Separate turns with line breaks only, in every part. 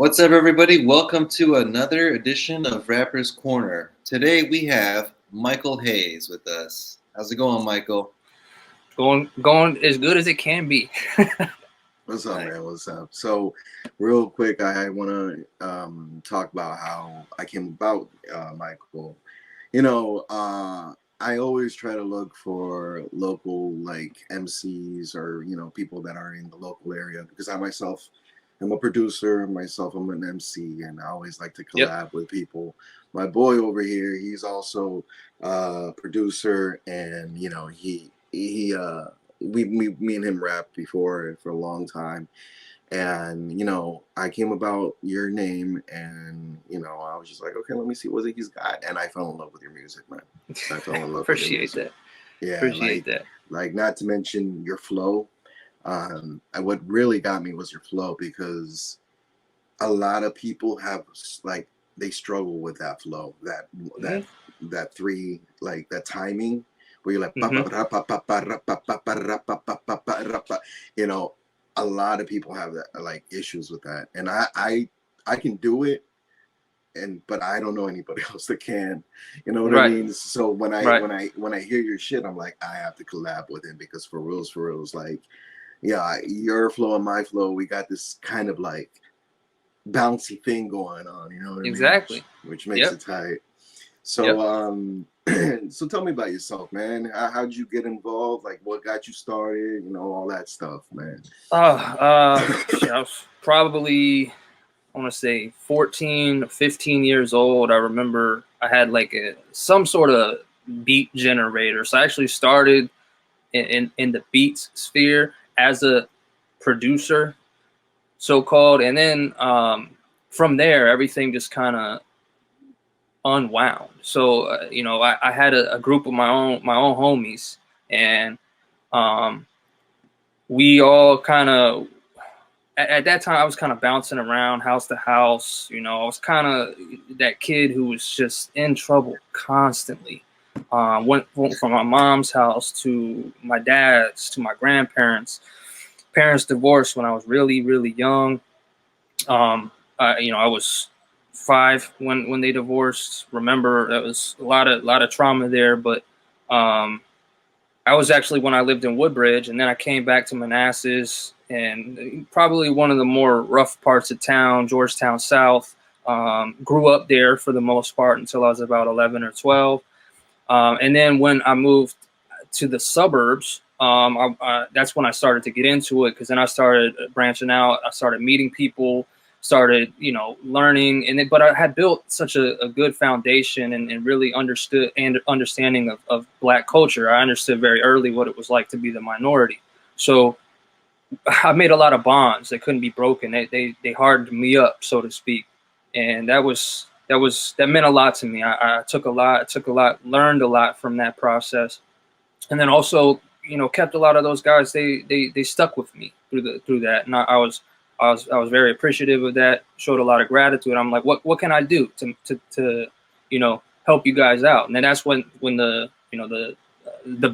What's up, everybody? Welcome to another edition of Rapper's Corner. Today we have Michael Haze with us. How's it going, Michael?
Going as good as it can be.
What's up, man? What's up? So, real quick, I want to talk about how I came about Michael. I always try to look for local MCs or people that are in the local area because I myself am a producer. Myself, I'm an MC, and I always like to collab with people. My boy over here, he's also a producer, and me and him rapped before for a long time, and I came about your name, and I was just like, okay, let me see what he's got, and I fell in love with your music, man. I fell in love with your music. Yeah,
appreciate that.
Like, not to mention your flow. What really got me was your flow, because a lot of people have they struggle with that flow, that three, like that timing where you're like, a lot of people have that issues with that, and I can do it, but I don't know anybody else that can. You know what I mean? So when I hear your shit, I'm like, I have to collab with him, because for reals, like, yeah, your flow and my flow, we got this kind of like bouncy thing going on. You know what I
mean?
Which makes it tight. So so tell me about yourself, man. How'd you get involved? Like, what got you started? All that stuff, man.
I was probably, I want to say 14, 15 years old. I remember I had like some sort of beat generator. So I actually started in the beats sphere as a producer, so-called. And then from there, everything just kind of unwound. So I had a group of my own homies, and we all kind of, at that time I was kind of bouncing around house to house. I was kind of that kid who was just in trouble constantly. Went from my mom's house to my dad's to my grandparents. Parents divorced when I was really, really young. I was 5 when they divorced. Remember, that was a lot of trauma there. But I was actually, when I lived in Woodbridge, and then I came back to Manassas, and probably one of the more rough parts of town, Georgetown South. Grew up there for the most part until I was about 11 or 12. And then when I moved to the suburbs, that's when I started to get into it, because then I started branching out. I started meeting people, started, learning. But I had built such a good foundation and really understanding of Black culture. I understood very early what it was like to be the minority. So I made a lot of bonds that couldn't be broken. They hardened me up, so to speak. And that meant a lot to me. I took a lot, learned a lot from that process. And then also, kept a lot of those guys. They stuck with me through that. And I was very appreciative of that, showed a lot of gratitude. I'm like, what can I do to help you guys out? And then that's when the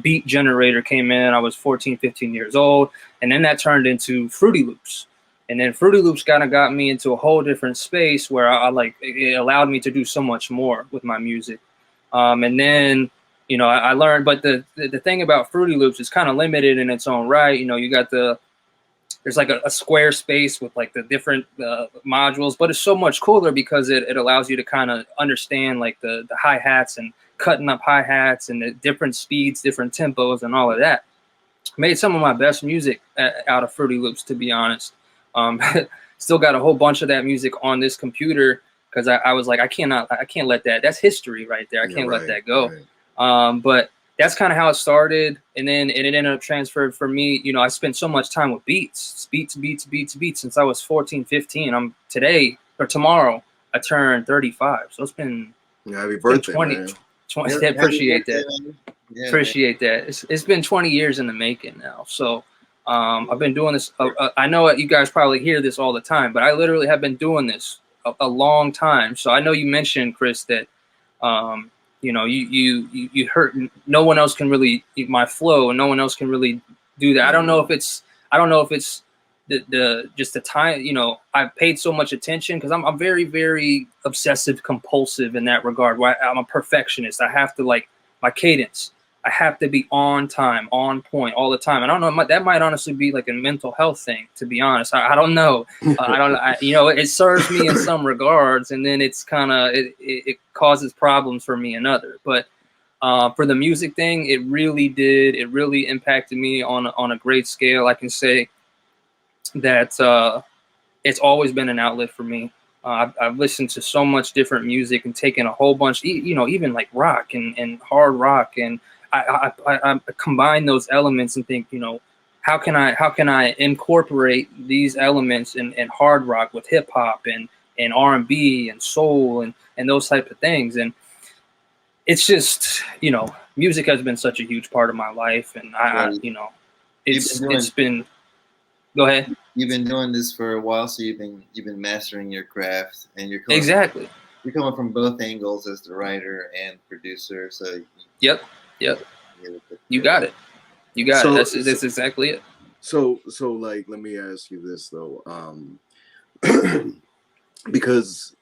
beat generator came in. I was 14, 15 years old. And then that turned into Fruity Loops. And then Fruity Loops kind of got me into a whole different space where it allowed me to do so much more with my music. And then, I learned, but the thing about Fruity Loops is kind of limited in its own right. You got there's like a square space with like the different modules, but it's so much cooler because it allows you to kind of understand like the hi-hats and cutting up hi-hats and the different speeds, different tempos and all of that. Made some of my best music out of Fruity Loops, to be honest. Still got a whole bunch of that music on this computer, because I was like, I can't let that's history right there. I can't let that go. Right. But that's kind of how it started. And then it ended up transferred for me. I spent so much time with beats since I was 14, 15. I'm tomorrow, I turned 35. So it's been,
happy birthday,
20. Appreciate that. Yeah, appreciate that. It's been 20 years in the making now. So I've been doing this. I know you guys probably hear this all the time, but I literally have been doing this a long time. So I know you mentioned, Chris, that you hurt. No one else can really eat my flow, and no one else can really do that. I don't know if it's just the time, you know, I've paid so much attention because I'm very, very obsessive compulsive in that regard. I'm a perfectionist. I have to, like, my cadence. I have to be on time, on point all the time. And I don't know, that might honestly be like a mental health thing, to be honest. I don't know. You know, it serves me in some regards, and then it's kind of, it causes problems for me in others. But for the music thing, it really impacted me on a great scale. I can say that it's always been an outlet for me. I've listened to so much different music and taken a whole bunch, you know, even like rock and hard rock, and I combine those elements and think, you know, how can I incorporate these elements in hard rock with hip hop and R&B and soul and those type of things. And it's just, you know, music has been such a huge part of my life, and I you know, it's been. Go ahead.
You've been doing this for a while, so you've been mastering your craft, and you're
exactly.
You're coming from both angles as the writer and producer. So
yep. You got it. You got it. That's exactly it.
So like, let me ask you this though, because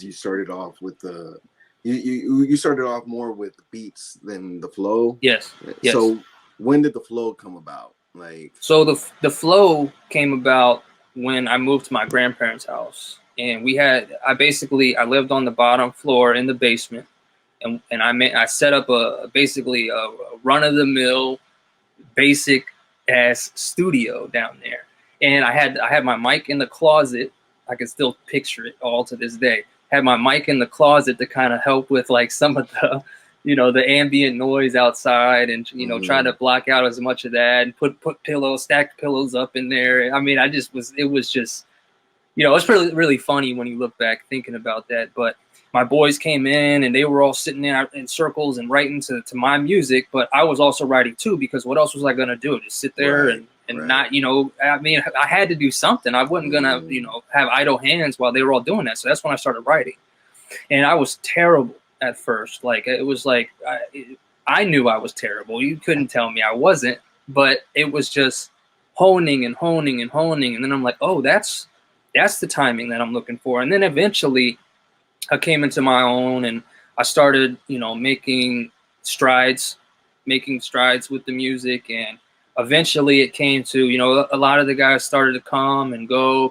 you started off with the you started off more with beats than the flow.
Yes.
So when did the flow come about? Like,
so the flow came about when I moved to my grandparents' house, and I lived on the bottom floor in the basement, and I set up basically a run of the mill basic ass studio down there, and I had my mic in the closet. I can still picture it all to this day. Had my mic in the closet to kind of help with like some of the, you know, the ambient noise outside, and, you know, try to block out as much of that, and put stacked pillows up in there. I mean, it was just, you know, it's really, really funny when you look back thinking about that. But my boys came in and they were all sitting there in circles and writing to my music, but I was also writing too, because what else was I going to do? Just sit there and not, you know, I mean, I had to do something. I wasn't going to, you know, have idle hands while they were all doing that. So that's when I started writing. And I was terrible at first. Like, it was like, I knew I was terrible. You couldn't tell me I wasn't, but it was just honing and honing and honing. And then I'm like, oh, that's the timing that I'm looking for. And then eventually I came into my own, and I started, you know, making strides with the music. And eventually it came to, you know, a lot of the guys started to come and go,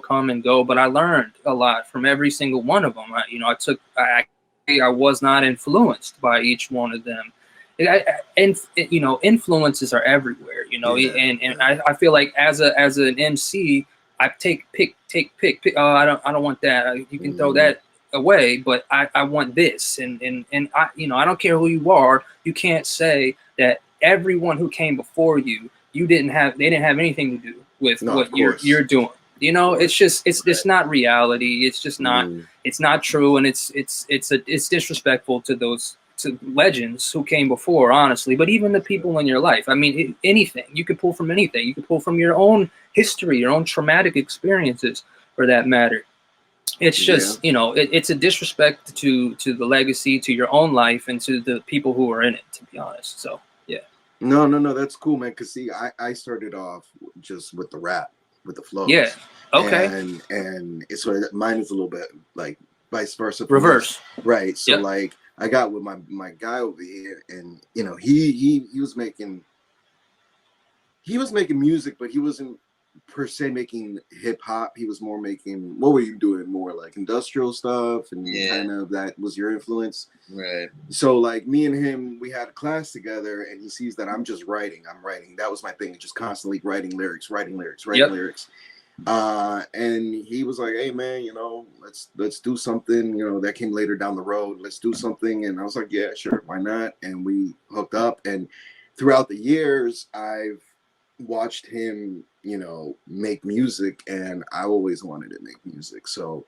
but I learned a lot from every single one of them. I was not influenced by each one of them. And you know, influences are everywhere, you know, and I feel like as an MC, I pick. Oh, I don't want that. You can throw that away, but I want this, and I, you know, I don't care who you are. You can't say that everyone who came before you, they didn't have anything to do with what you're doing. You know, it's just it's not reality. It's just not it's not true, and it's disrespectful to legends who came before, honestly. But even the people in your life, I mean, anything you could pull from anything. You could pull from your own history, your own traumatic experiences, for that matter. It's just, you know, it's a disrespect to the legacy, to your own life, and to the people who are in it, to be honest. So yeah.
No, that's cool, man. Cause see, I started off just with the rap, with the flows.
Yeah. Okay.
And it's sort of, mine is a little bit like vice versa.
Reverse.
Right. So like, I got with my guy over here, and, you know, he was making music, but he wasn't per se making hip hop. He was more making, what were you doing? More like industrial stuff, and kind of that was your influence.
Right.
So like, me and him, we had a class together, and he sees that I'm just writing. That was my thing, just constantly writing lyrics. And he was like, hey man, you know, let's do something, you know, that came later down the road. Let's do something. And I was like, yeah, sure, why not? And we hooked up, and throughout the years, I've watched him, you know, make music, and I always wanted to make music. So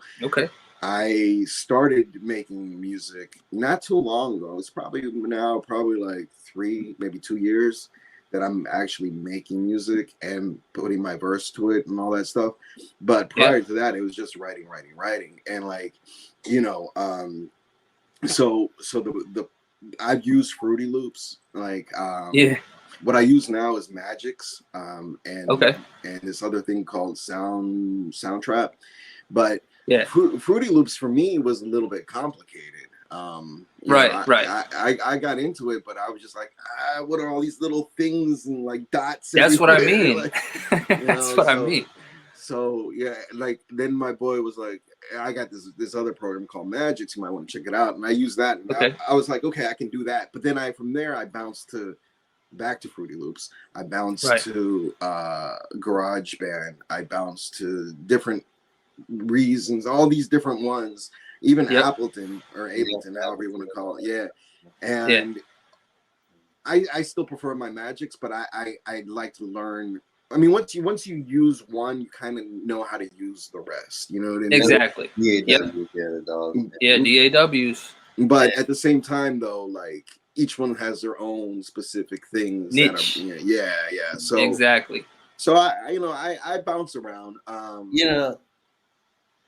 I started making music not too long ago. It's probably like 3, maybe 2 years that I'm actually making music and putting my verse to it and all that stuff. But prior to that, it was just writing. And like, you know, so the I've used Fruity Loops, like What I use now is Magix, and
Okay.
and this other thing called Soundtrap. But
Yeah.
Fruity Loops for me was a little bit complicated.
Right.
I got into it, but I was just like, what are all these little things and like dots?
That's what I
everywhere?
mean.
Like,
That's what I mean.
So yeah, like then my boy was like, I got this other program called Magix. You might want to check it out. And I used that. And
Okay.
I was like, okay, I can do that. But then from there I bounced back to Fruity Loops. I bounced to GarageBand. I bounced to different Reasons, all these different ones, even Ableton, however you want to call it. Yeah. And I still prefer my Magix, but I'd like to learn. I mean, once you use one, you kind of know how to use the rest. You know what I mean?
Exactly. DAWs.
But at the same time, though, like each one has their own specific things.
Niche.
That are, yeah. So
exactly.
So I bounce around.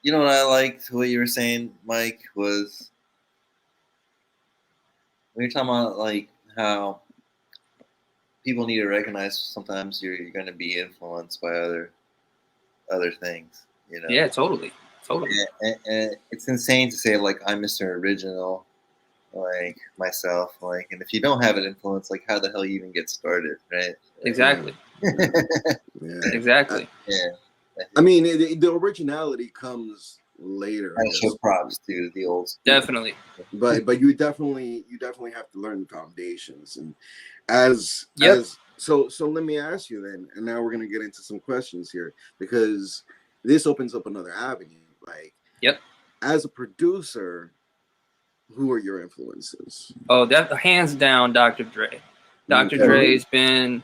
You know what I liked what you were saying, Mike, was when you're talking about like how people need to recognize sometimes you're going to be influenced by other things, you know.
Yeah, totally.
And it's insane to say like I'm Mr. Original, like myself, like, and if you don't have an influence, like how the hell you even get started, right?
Exactly. Exactly.
I mean, the originality comes later.
I show props to the old school.
Definitely.
But you definitely have to learn the foundations. And so let me ask you then, and now we're gonna get into some questions here, because this opens up another avenue. Like, as a producer, who are your influences?
Oh, that hands down, Dr. Dre. Dr. Dre's been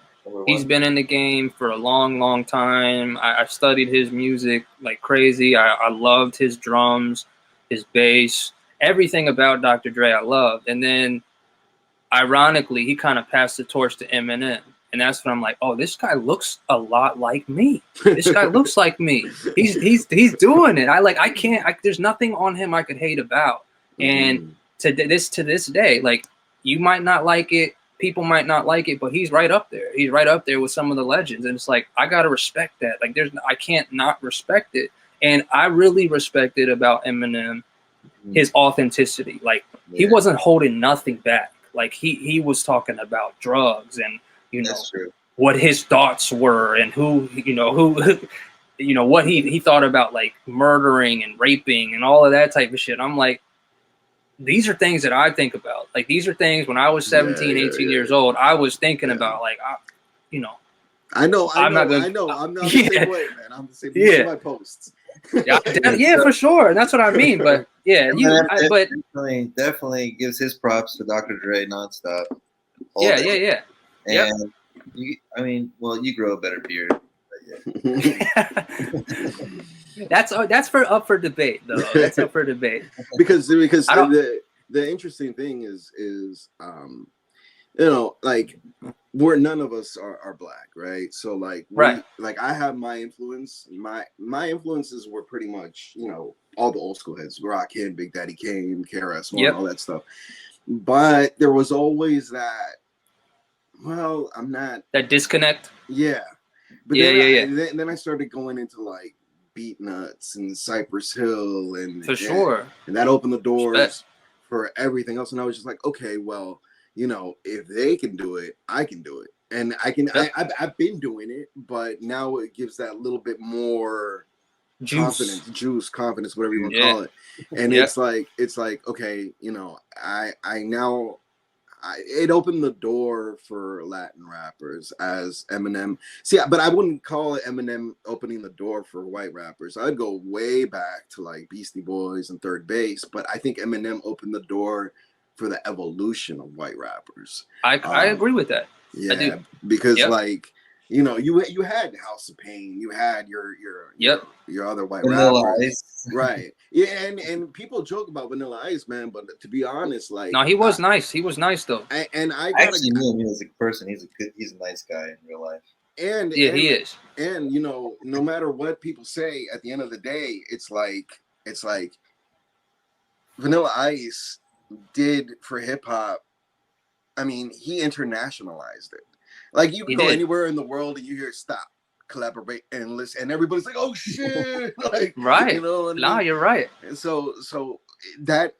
in the game for a long time. I studied his music like crazy. I loved his drums, his bass, everything about Dr. Dre I loved. And then, ironically, he kind of passed the torch to Eminem. And that's when I'm like, oh, this guy looks a lot like me. This guy looks like me. He's doing it. There's nothing on him I could hate about. And to this day, like, you might not like it, people might not like it, but he's right up there. He's right up there with some of the legends. And it's like, I gotta respect that. Like, I can't not respect it. And I really respected about Eminem his authenticity. Like, he wasn't holding nothing back. Like, he was talking about drugs and, you know, what his thoughts were and who what he thought about, like, murdering and raping and all of that type of shit. I'm like, these are things that I think about. Like, these are things when I was 17, 18 years old, I was thinking about, like,
I know. I'm not the same way, man. I'm the same. These are my posts.
For sure. And that's what I mean. But
definitely gives his props to Dr. Dre nonstop. And you grow a better beard.
That's up for debate, though. That's up for debate.
because the interesting thing is like, where none of us are black, right? So like, like I have my influence. My influences were pretty much, all the old school heads: Rakim, Big Daddy Kane, KRS-One, all that stuff. But there was always that. Well, I'm not
that disconnect.
Yeah, but then I started going into like Beat Nuts and Cypress Hill and and that opened the doors for everything else. And I was just like, okay, well, if they can do it, I can do it. And I can. I've been doing it, but now it gives that little bit more confidence, whatever you want to call it. And it's like, okay, it opened the door for Latin rappers as Eminem. See, but I wouldn't call it Eminem opening the door for white rappers. I'd go way back to like Beastie Boys and Third Bass, but I think Eminem opened the door for the evolution of white rappers.
I agree with that.
Yeah, I do. Because like, you had House of Pain, you had your other white
Vanilla
rappers,
Ice.
Right? Yeah, and people joke about Vanilla Ice, man, but to be honest, like,
no, he was nice. He was nice though.
I
actually knew him as a person. He's a nice guy in real life.
And
he is.
And no matter what people say, at the end of the day, it's like Vanilla Ice did for hip hop. I mean, he internationalized it. Like you
He
can go
did.
anywhere in the world and you hear stop, collaborate, and listen, and everybody's like, oh shit, like
Right.
you know what I
No,
mean?
you're right.
And so that,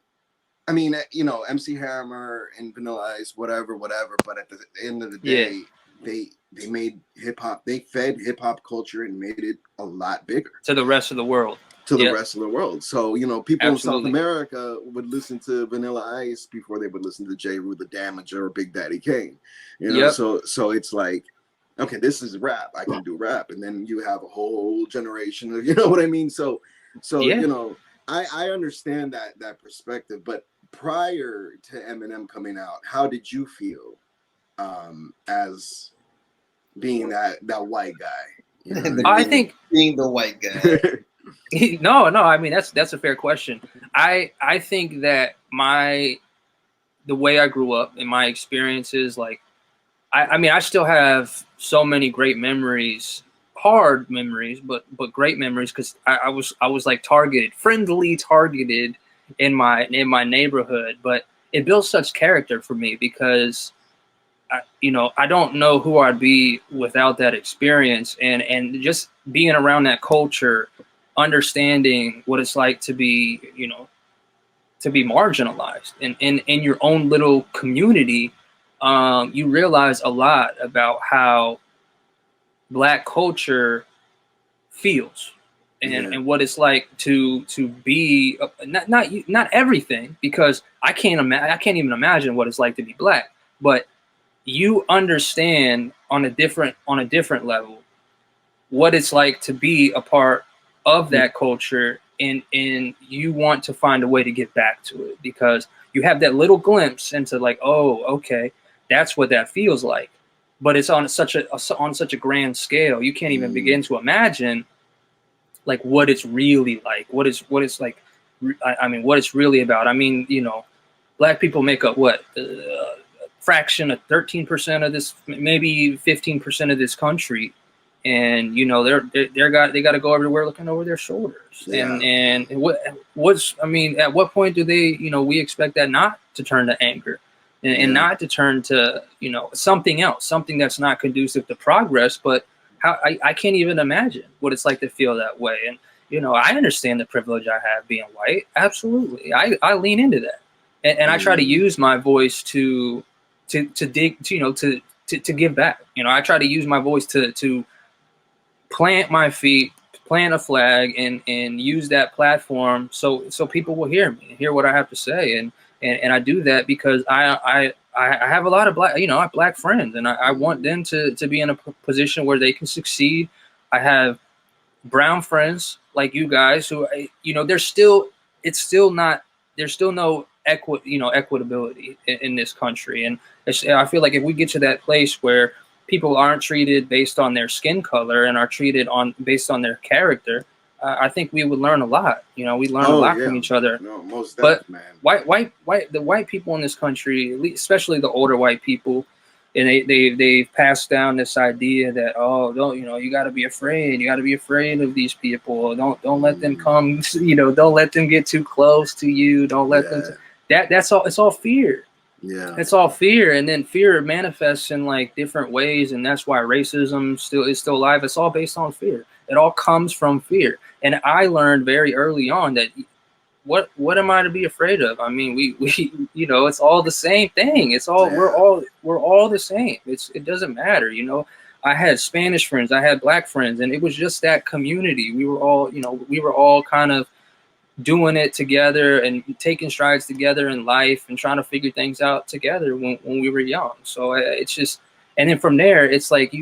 I mean, you know, MC Hammer and Vanilla Ice, whatever. But at the end of the day, they made hip hop. They fed hip hop culture and made it a lot bigger
To the rest of the world.
to the rest of the world. So, you know, people in South America would listen to Vanilla Ice before they would listen to J. Rue the Damager or Big Daddy Kane. You know, so it's like, okay, this is rap. I can do rap. And then you have a whole generation of, you know what I mean? So you know, I understand that perspective. But prior to Eminem coming out, how did you feel as being that white guy? You know
I think
being the white guy.
no, I mean that's a fair question. I think that the way I grew up and my experiences, like I mean I still have so many great memories, hard memories, but great memories because I was like friendly targeted in my neighborhood, but it built such character for me because I don't know who I'd be without that experience and just being around that culture, understanding what it's like to be, to be marginalized in your own little community. You realize a lot about how Black culture feels and what it's like to be not everything, because I can't even imagine what it's like to be Black, but you understand on a different level what it's like to be a part of that culture, and you want to find a way to get back to it because you have that little glimpse into like, oh, okay, that's what that feels like, but it's on such a grand scale you can't even begin to imagine like what it's really like, what it's like. I mean, what it's really about. I mean, Black people make up what fraction of 13% of this, maybe 15% of this country, and they got to go everywhere looking over their shoulders. And what's I mean, at what point do they we expect that not to turn to anger and not to turn to something else, something that's not conducive to progress. But how I can't even imagine what it's like to feel that way. And I understand the privilege I have being white. Absolutely, I lean into that, and I try to use my voice to dig, to give back. I try to use my voice to plant my feet, plant a flag, and use that platform so people will hear me, hear what I have to say, and I do that because I have a lot of Black, I have Black friends, and I want them to be in a position where they can succeed. I have brown friends like you guys who, there's still no equitability in this country. And I feel like if we get to that place where people aren't treated based on their skin color and are treated based on their character, I think we would learn a lot. We learn a lot from each other.
No, most
but
man.
the white people in this country, especially the older white people, and they've passed down this idea that, oh, don't you got to be afraid. You got to be afraid of these people. Don't let them come. Don't let them get too close to you. Don't let them. That's all. It's all fear.
Yeah,
it's all fear, and then fear manifests in like different ways, and that's why racism is still alive. It's all based on fear. It all comes from fear, and I learned very early on that what am I to be afraid of? I mean, we it's all the same thing. It's all we're all the same. It doesn't matter. I had Spanish friends, I had Black friends, and it was just that community. We were all kind of doing it together and taking strides together in life and trying to figure things out together when we were young. So it's just, and then from there, it's like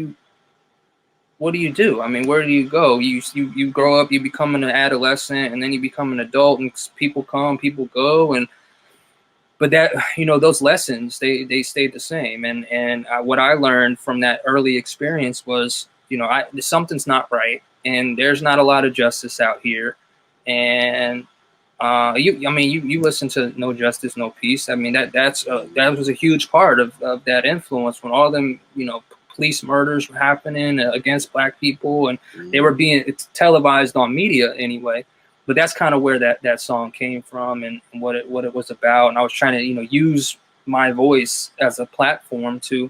what do you do? I mean, where do you go? You grow up, you become an adolescent, and then you become an adult, and people come, people go, but that those lessons they stayed the same. And what I learned from that early experience was something's not right, and there's not a lot of justice out here. And you listen to No Justice, No Peace. I mean, that was a huge part of that influence when all them police murders were happening against Black people, and they were being televised on media anyway. But that's kind of where that song came from and what it was about. And I was trying to use my voice as a platform to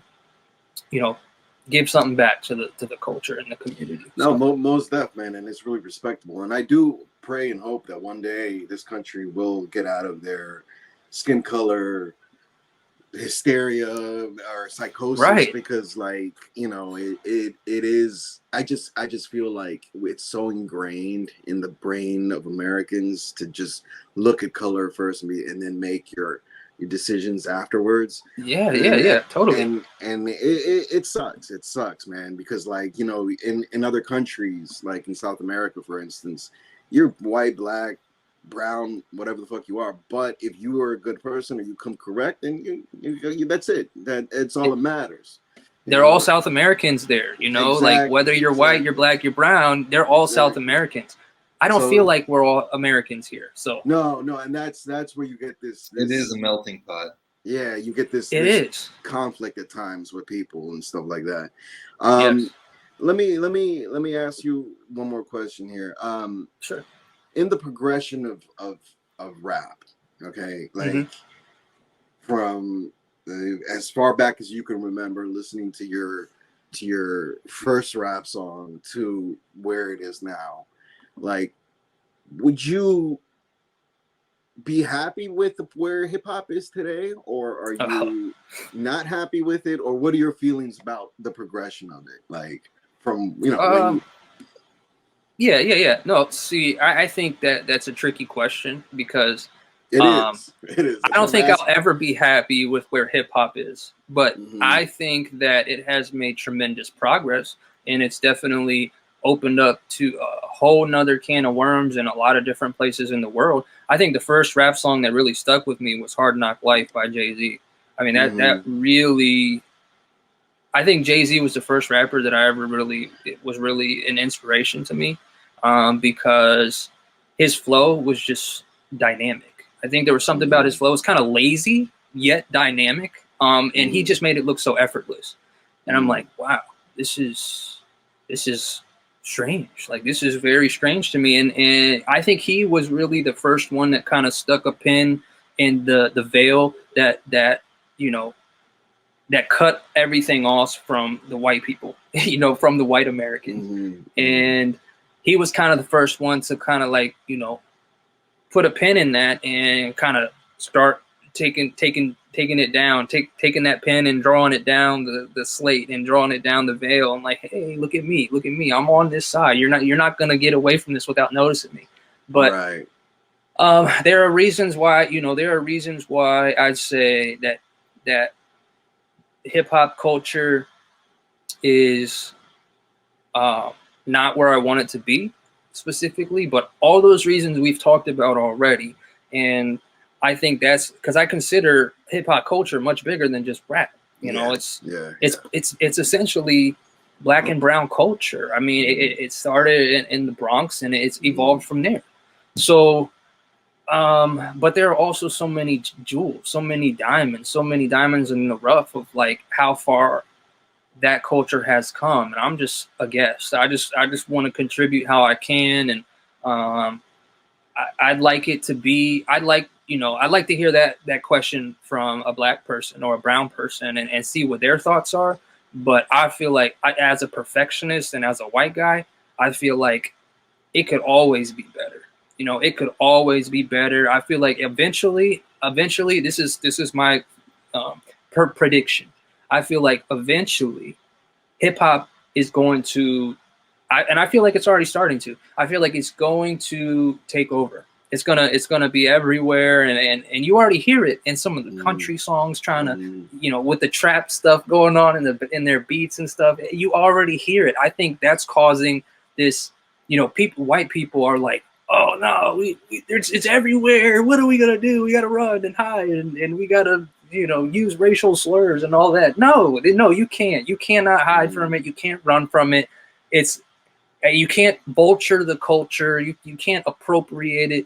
give something back to the culture and the community.
No, most def, man, and it's really respectable. And I do pray and hope that one day this country will get out of their skin color hysteria or psychosis,
right?
Because, like, you know, it is. I just feel like it's so ingrained in the brain of Americans to just look at color first and then make your decisions afterwards.
Yeah, totally.
And it sucks. It sucks, man, because, like, you know, in other countries, like in South America, for instance, you're white, black, brown, whatever the fuck you are, but if you are a good person or you come correct, then you that's it. That it's all that matters.
They're all South Americans there, you know,
exactly,
like whether you're white, you're black, you're brown, they're all South Americans. I don't feel like we're all Americans here. So
no, and that's where you get this.
It is a melting pot.
Yeah, you get this.
It is
conflict at times with people and stuff like that.
Yes.
Let me ask you one more question here.
Sure.
In the progression of rap, okay, like from as far back as you can remember, listening to your first rap song to where it is now, like, would you be happy with where hip hop is today, or are you not happy with it, or what are your feelings about the progression of it, like from, you know?
Yeah. No, see, I think that's a tricky question because
it is.
I don't think I'll ever be happy with where hip hop is, but I think that it has made tremendous progress, and it's definitely opened up to a whole nother can of worms in a lot of different places in the world. I think the first rap song that really stuck with me was Hard Knock Life by Jay-Z. I mean, that really, I think Jay-Z was the first rapper that I ever really, it was really an inspiration to me, because his flow was just dynamic. I think there was something about his flow. It was kind of lazy, yet dynamic. And he just made it look so effortless. And I'm like, wow, this is strange. Like, this is very strange to me. And I think he was really the first one that kind of stuck a pin in the veil that, you know, that cut everything off from the white people, you know, from the white Americans. And he was kind of the first one to kind of, like, you know, put a pin in that and kind of start taking it down, taking that pen and drawing it down the slate and drawing it down the veil, and like, hey, look at me, I'm on this side. You're not gonna get away from this without noticing me. But there are reasons why, you know, I'd say that hip hop culture is not where I want it to be specifically, but all those reasons we've talked about already. And I think that's because I consider hip hop culture much bigger than just rap. You know, it's essentially black and brown culture. I mean, it started in the Bronx and it's evolved from there. So, but there are also so many jewels, so many diamonds in the rough of, like, how far that culture has come. And I'm just a guest. I just want to contribute how I can. And I'd like it to be, I'd like to hear that question from a black person or a brown person and see what their thoughts are. But I feel like as a perfectionist and as a white guy, I feel like it could always be better. You know, it could always be better. I feel like eventually, this is my prediction. I feel like eventually hip hop is going to, and I feel like it's already starting to. I feel like it's going to take over. It's gonna be everywhere, and you already hear it in some of the country songs, trying to, you know, with the trap stuff going on in their beats and stuff. You already hear it. I think that's causing this. You know, white people are like, oh no, it's everywhere. What are we gonna do? We gotta run and hide, and we gotta, you know, use racial slurs and all that. No, you can't. You cannot hide from it. You can't run from it. You can't vulture the culture. You can't appropriate it.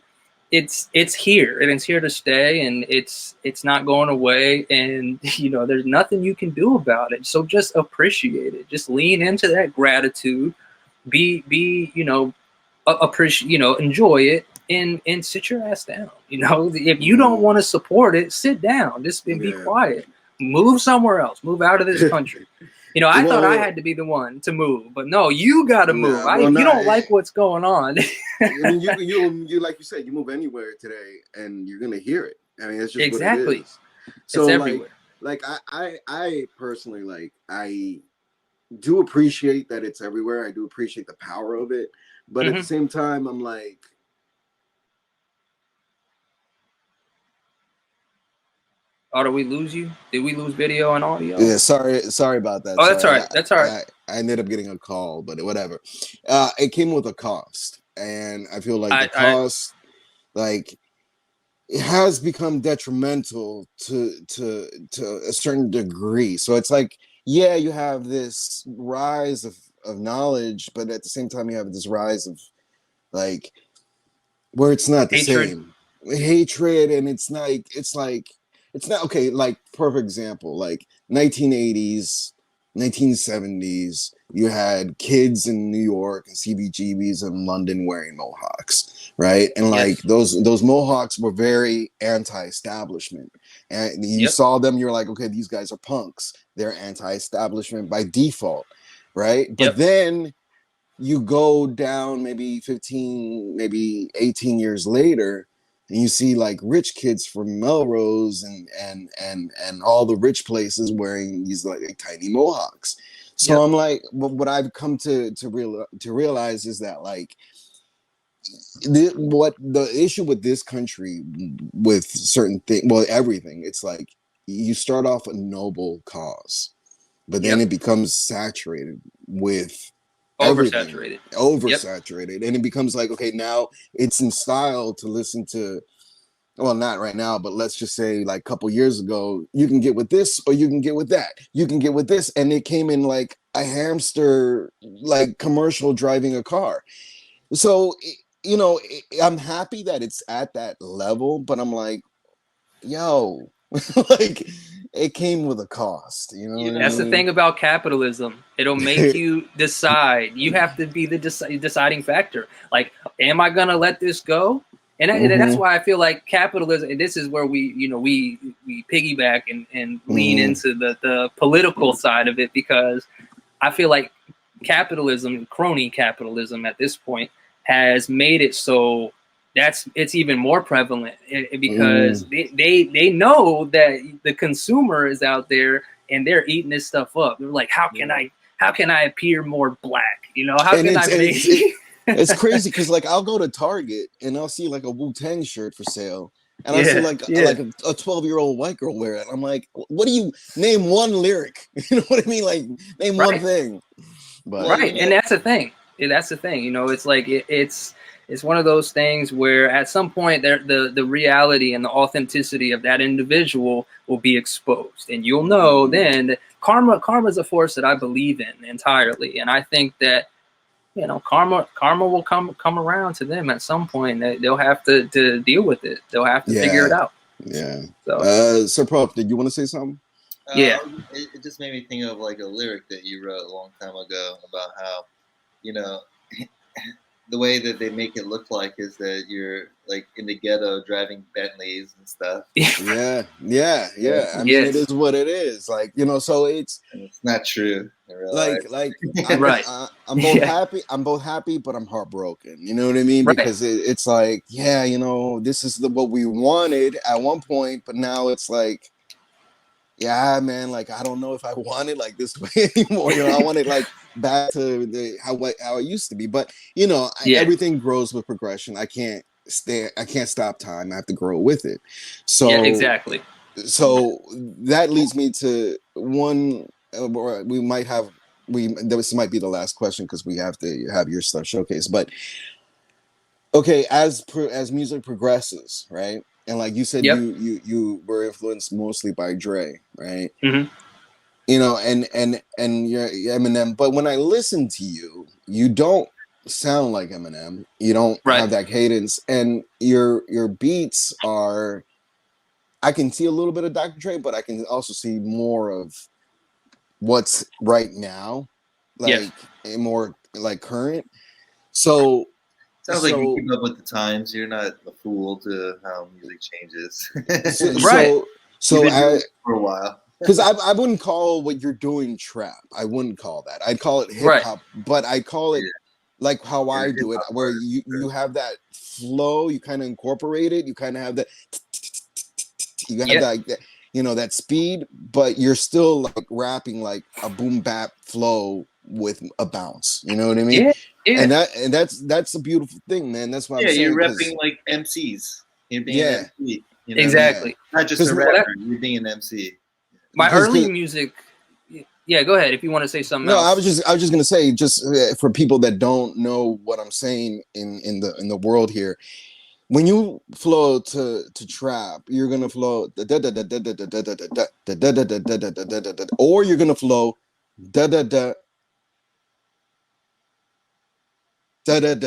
It's here, and it's here to stay, and it's not going away. And, you know, there's nothing you can do about it. So just appreciate it. Just lean into that gratitude. Be you know, appreciate, you know, enjoy it, and sit your ass down. You know, if you don't want to support it, sit down. Just be quiet. Move somewhere else. Move out of this country. You know, I thought I
Well,
had to be the one to move, but no, you got to move.
well,
You don't like what's going on.
I mean, you like you said, you move anywhere today, and you're gonna hear it. I mean, it's just
Exactly.
what it is.
It's
So
everywhere.
like I personally like I do appreciate that it's everywhere. I do appreciate the power of it, but at the same time, I'm like.
Oh, did we lose you? Did we lose video and audio?
Yeah, sorry about that.
Oh, that's
sorry.
all right. That's all right.
I ended up getting a call, but whatever. It came with a cost, and I feel like the cost, like, it has become detrimental to a certain degree. So it's like, yeah, you have this rise of knowledge, but at the same time, you have this rise of like where it's not the same hatred, and it's not okay. Like, perfect example, like 1980s, 1970s, you had kids in New York and CBGBs in London wearing mohawks, right? And like those mohawks were very anti-establishment, and you saw them, you're like, okay, these guys are punks, they're anti-establishment by default, right? But then you go down maybe 15, maybe 18 years later, and you see like rich kids from Melrose and all the rich places wearing these like tiny mohawks. So I'm like, what I've come to realize is that like what the issue with this country with certain things, well, everything, it's like you start off a noble cause, but then it becomes saturated with oversaturated, and it becomes like, okay, now it's in style to listen to, well, not right now, but let's just say like a couple years ago, you can get with this or you can get with that, you can get with this, and it came in like a hamster like commercial driving a car. So you know, I'm happy that it's at that level, but I'm like, yo, like, it came with a cost, you know.
That's the thing about capitalism. It'll make you decide. You have to be the deciding factor. Like, am I gonna let this go? And that's why I feel like capitalism. And this is where we piggyback and lean into the political side of it, because I feel like capitalism, crony capitalism, at this point has made it so it's even more prevalent, because they know that the consumer is out there and they're eating this stuff up. They're like, how can I appear more black? You know, how can I make
it's crazy because like I'll go to Target and I'll see like a Wu-Tang shirt for sale, and I see like a 12-year-old white girl wear it. I'm like, what do you name one lyric? You know what I mean? Like, name one thing. But
and that's the thing. That's the thing. You know, it's like it's one of those things where at some point the reality and the authenticity of that individual will be exposed, and you'll know then that karma is a force that I believe in entirely, and I think that, you know, karma will come around to them at some point. They'll have to deal with it. They'll have to figure it out.
Yeah. So Prof, did you want to say something?
It just made me think of like a lyric that you wrote a long time ago about how, you know, the way that they make it look like is that you're like in the ghetto driving Bentleys and stuff.
Yeah. I mean, it is what it is. Like, you know, so it's
not true.
Like I'm both happy. I'm both happy, but I'm heartbroken. You know what I mean? Because it's like, yeah, you know, this is what we wanted at one point, but now it's like, yeah, man, like, I don't know if I want it like this way anymore. You know, I want it like back to how it used to be. But you know, everything grows with progression. I can't stop time. I have to grow with it. So
exactly.
So that leads me to one. This might be the last question because we have to have your stuff showcased. But okay, as music progresses, right? And like you said, you were influenced mostly by Dre, right? You know, and you're Eminem. But when I listen to you, you don't sound like Eminem. You don't have that cadence, and your beats are. I can see a little bit of Dr. Dre, but I can also see more of what's right now, like more like current. So
sounds like you keep up with the times. You're not a fool to how music changes.
So
for a while.
because I wouldn't call what you're doing trap. I wouldn't call that. I'd call it hip hop, but I call it like how I do it, where you have that flow, you kind of incorporate it, you kind of have that, you have that, you know, that speed, but you're still like rapping like a boom bap flow with a bounce. You know what I mean?
Yeah.
And that's a beautiful thing, man. That's what I'm saying.
You're repping like MCs. You're being an MC. You know?
Exactly.
Not just a rapper. You're being an MC.
My early music. Yeah, go ahead if you want to say something else.
I was just gonna say, just for people that don't know what I'm saying in the world here, when you flow to trap, you're gonna flow or you're gonna flow da da da da da da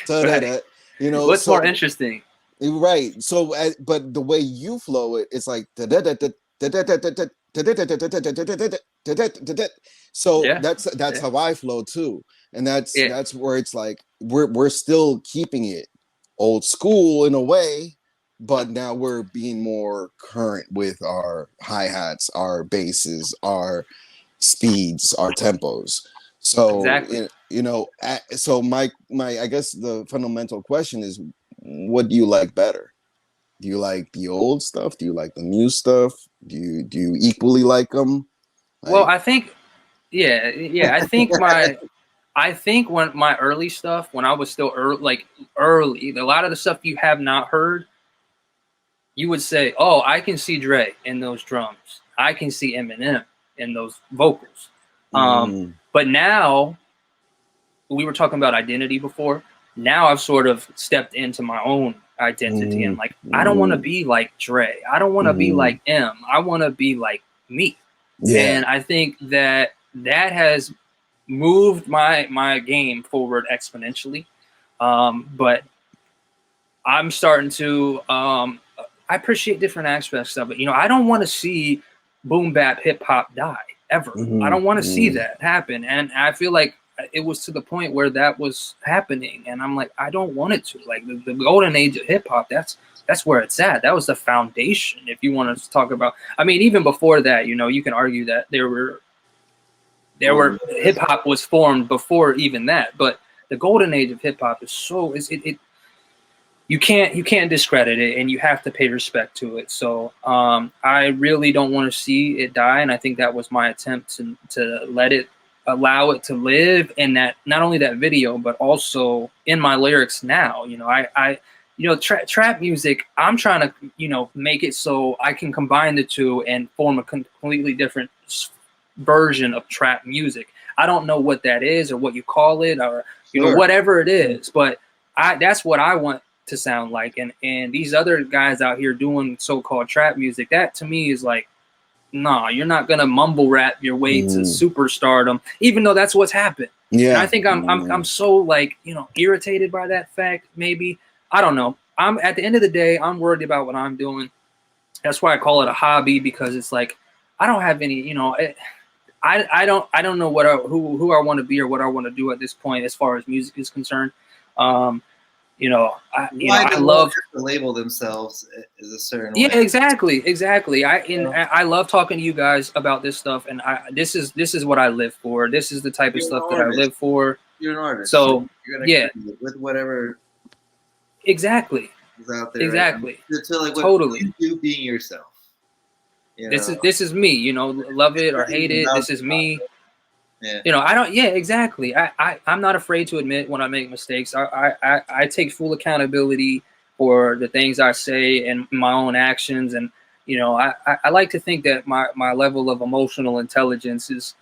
da da. You know,
what's more interesting?
Right. So, but the way you flow it, it's like da da da da da da da da. So that's how I flow too, and that's where it's like we're still keeping it old school in a way, but now we're being more current with our hi-hats, our basses, our speeds, our tempos. So you know, so my I guess the fundamental question is, what do you like better? Do you like the old stuff? Do you like the new stuff? Do you equally like them? Like,
well, I think, I think when my early stuff, when I was still early, a lot of the stuff you have not heard, you would say, oh, I can see Dre in those drums. I can see Eminem in those vocals. But now, we were talking about identity before. Now I've sort of stepped into my own identity and like, I don't want to be like Dre. I don't want to be like M. I want to be like me. And I think that has moved my game forward exponentially. But I'm starting to I appreciate different aspects of it. You know, I don't want to see boom bap hip hop die ever. I don't want to see that happen. And I feel like it was to the point where that was happening, and I'm like, I don't want it to. Like the golden age of hip hop, that's where it's at. That was the foundation. If you want to talk about, I mean, even before that, you know, you can argue that there were hip hop was formed before even that. But the golden age of hip hop is you can't discredit it, and you have to pay respect to it. So I really don't want to see it die, and I think that was my attempt to allow it to live in that, not only that video, but also in my lyrics now. You know, I trap music, I'm trying to, you know, make it so I can combine the two and form a completely different version of trap music. I don't know what that is or what you call it, or, you know, whatever it is, but that's what I want to sound like. And these other guys out here doing so-called trap music, that to me is like, nah, you're not gonna mumble rap your way to superstardom, even though that's what's happened. Yeah, and I think I'm so, like, you know, irritated by that fact. Maybe, I don't know. I'm at the end of the day, I'm worried about what I'm doing. That's why I call it a hobby, because it's like I don't have any, you know, I don't know who I want to be or what I want to do at this point as far as music is concerned. You know, I love
to label themselves as a certain way.
Yeah, exactly. I love talking to you guys about this stuff, and this is what I live for. This is the type of stuff that I live for.
You're an artist,
so
you're gonna with whatever
exactly
is out there.
Exactly.
Right? To like
Totally.
you being yourself. You know?
This is me. You know, love it or hate it. This is me.
Yeah.
You know, I don't. Yeah, exactly. I'm not afraid to admit when I make mistakes. I take full accountability for the things I say and my own actions. And, you know, I like to think that my level of emotional intelligence is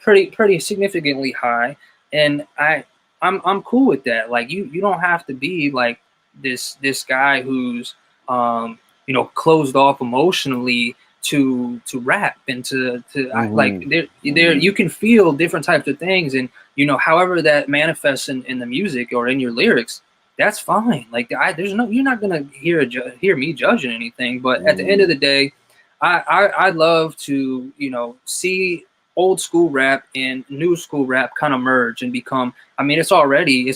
pretty significantly high, and I'm cool with that. Like, you don't have to be like this guy who's you know, closed off emotionally to rap and to like there you can feel different types of things, and, you know, however that manifests in the music or in your lyrics, that's fine. Like, you're not gonna hear me judging anything. But at the end of the day, I love to, you know, see old school rap and new school rap kind of merge and become, I mean, it's already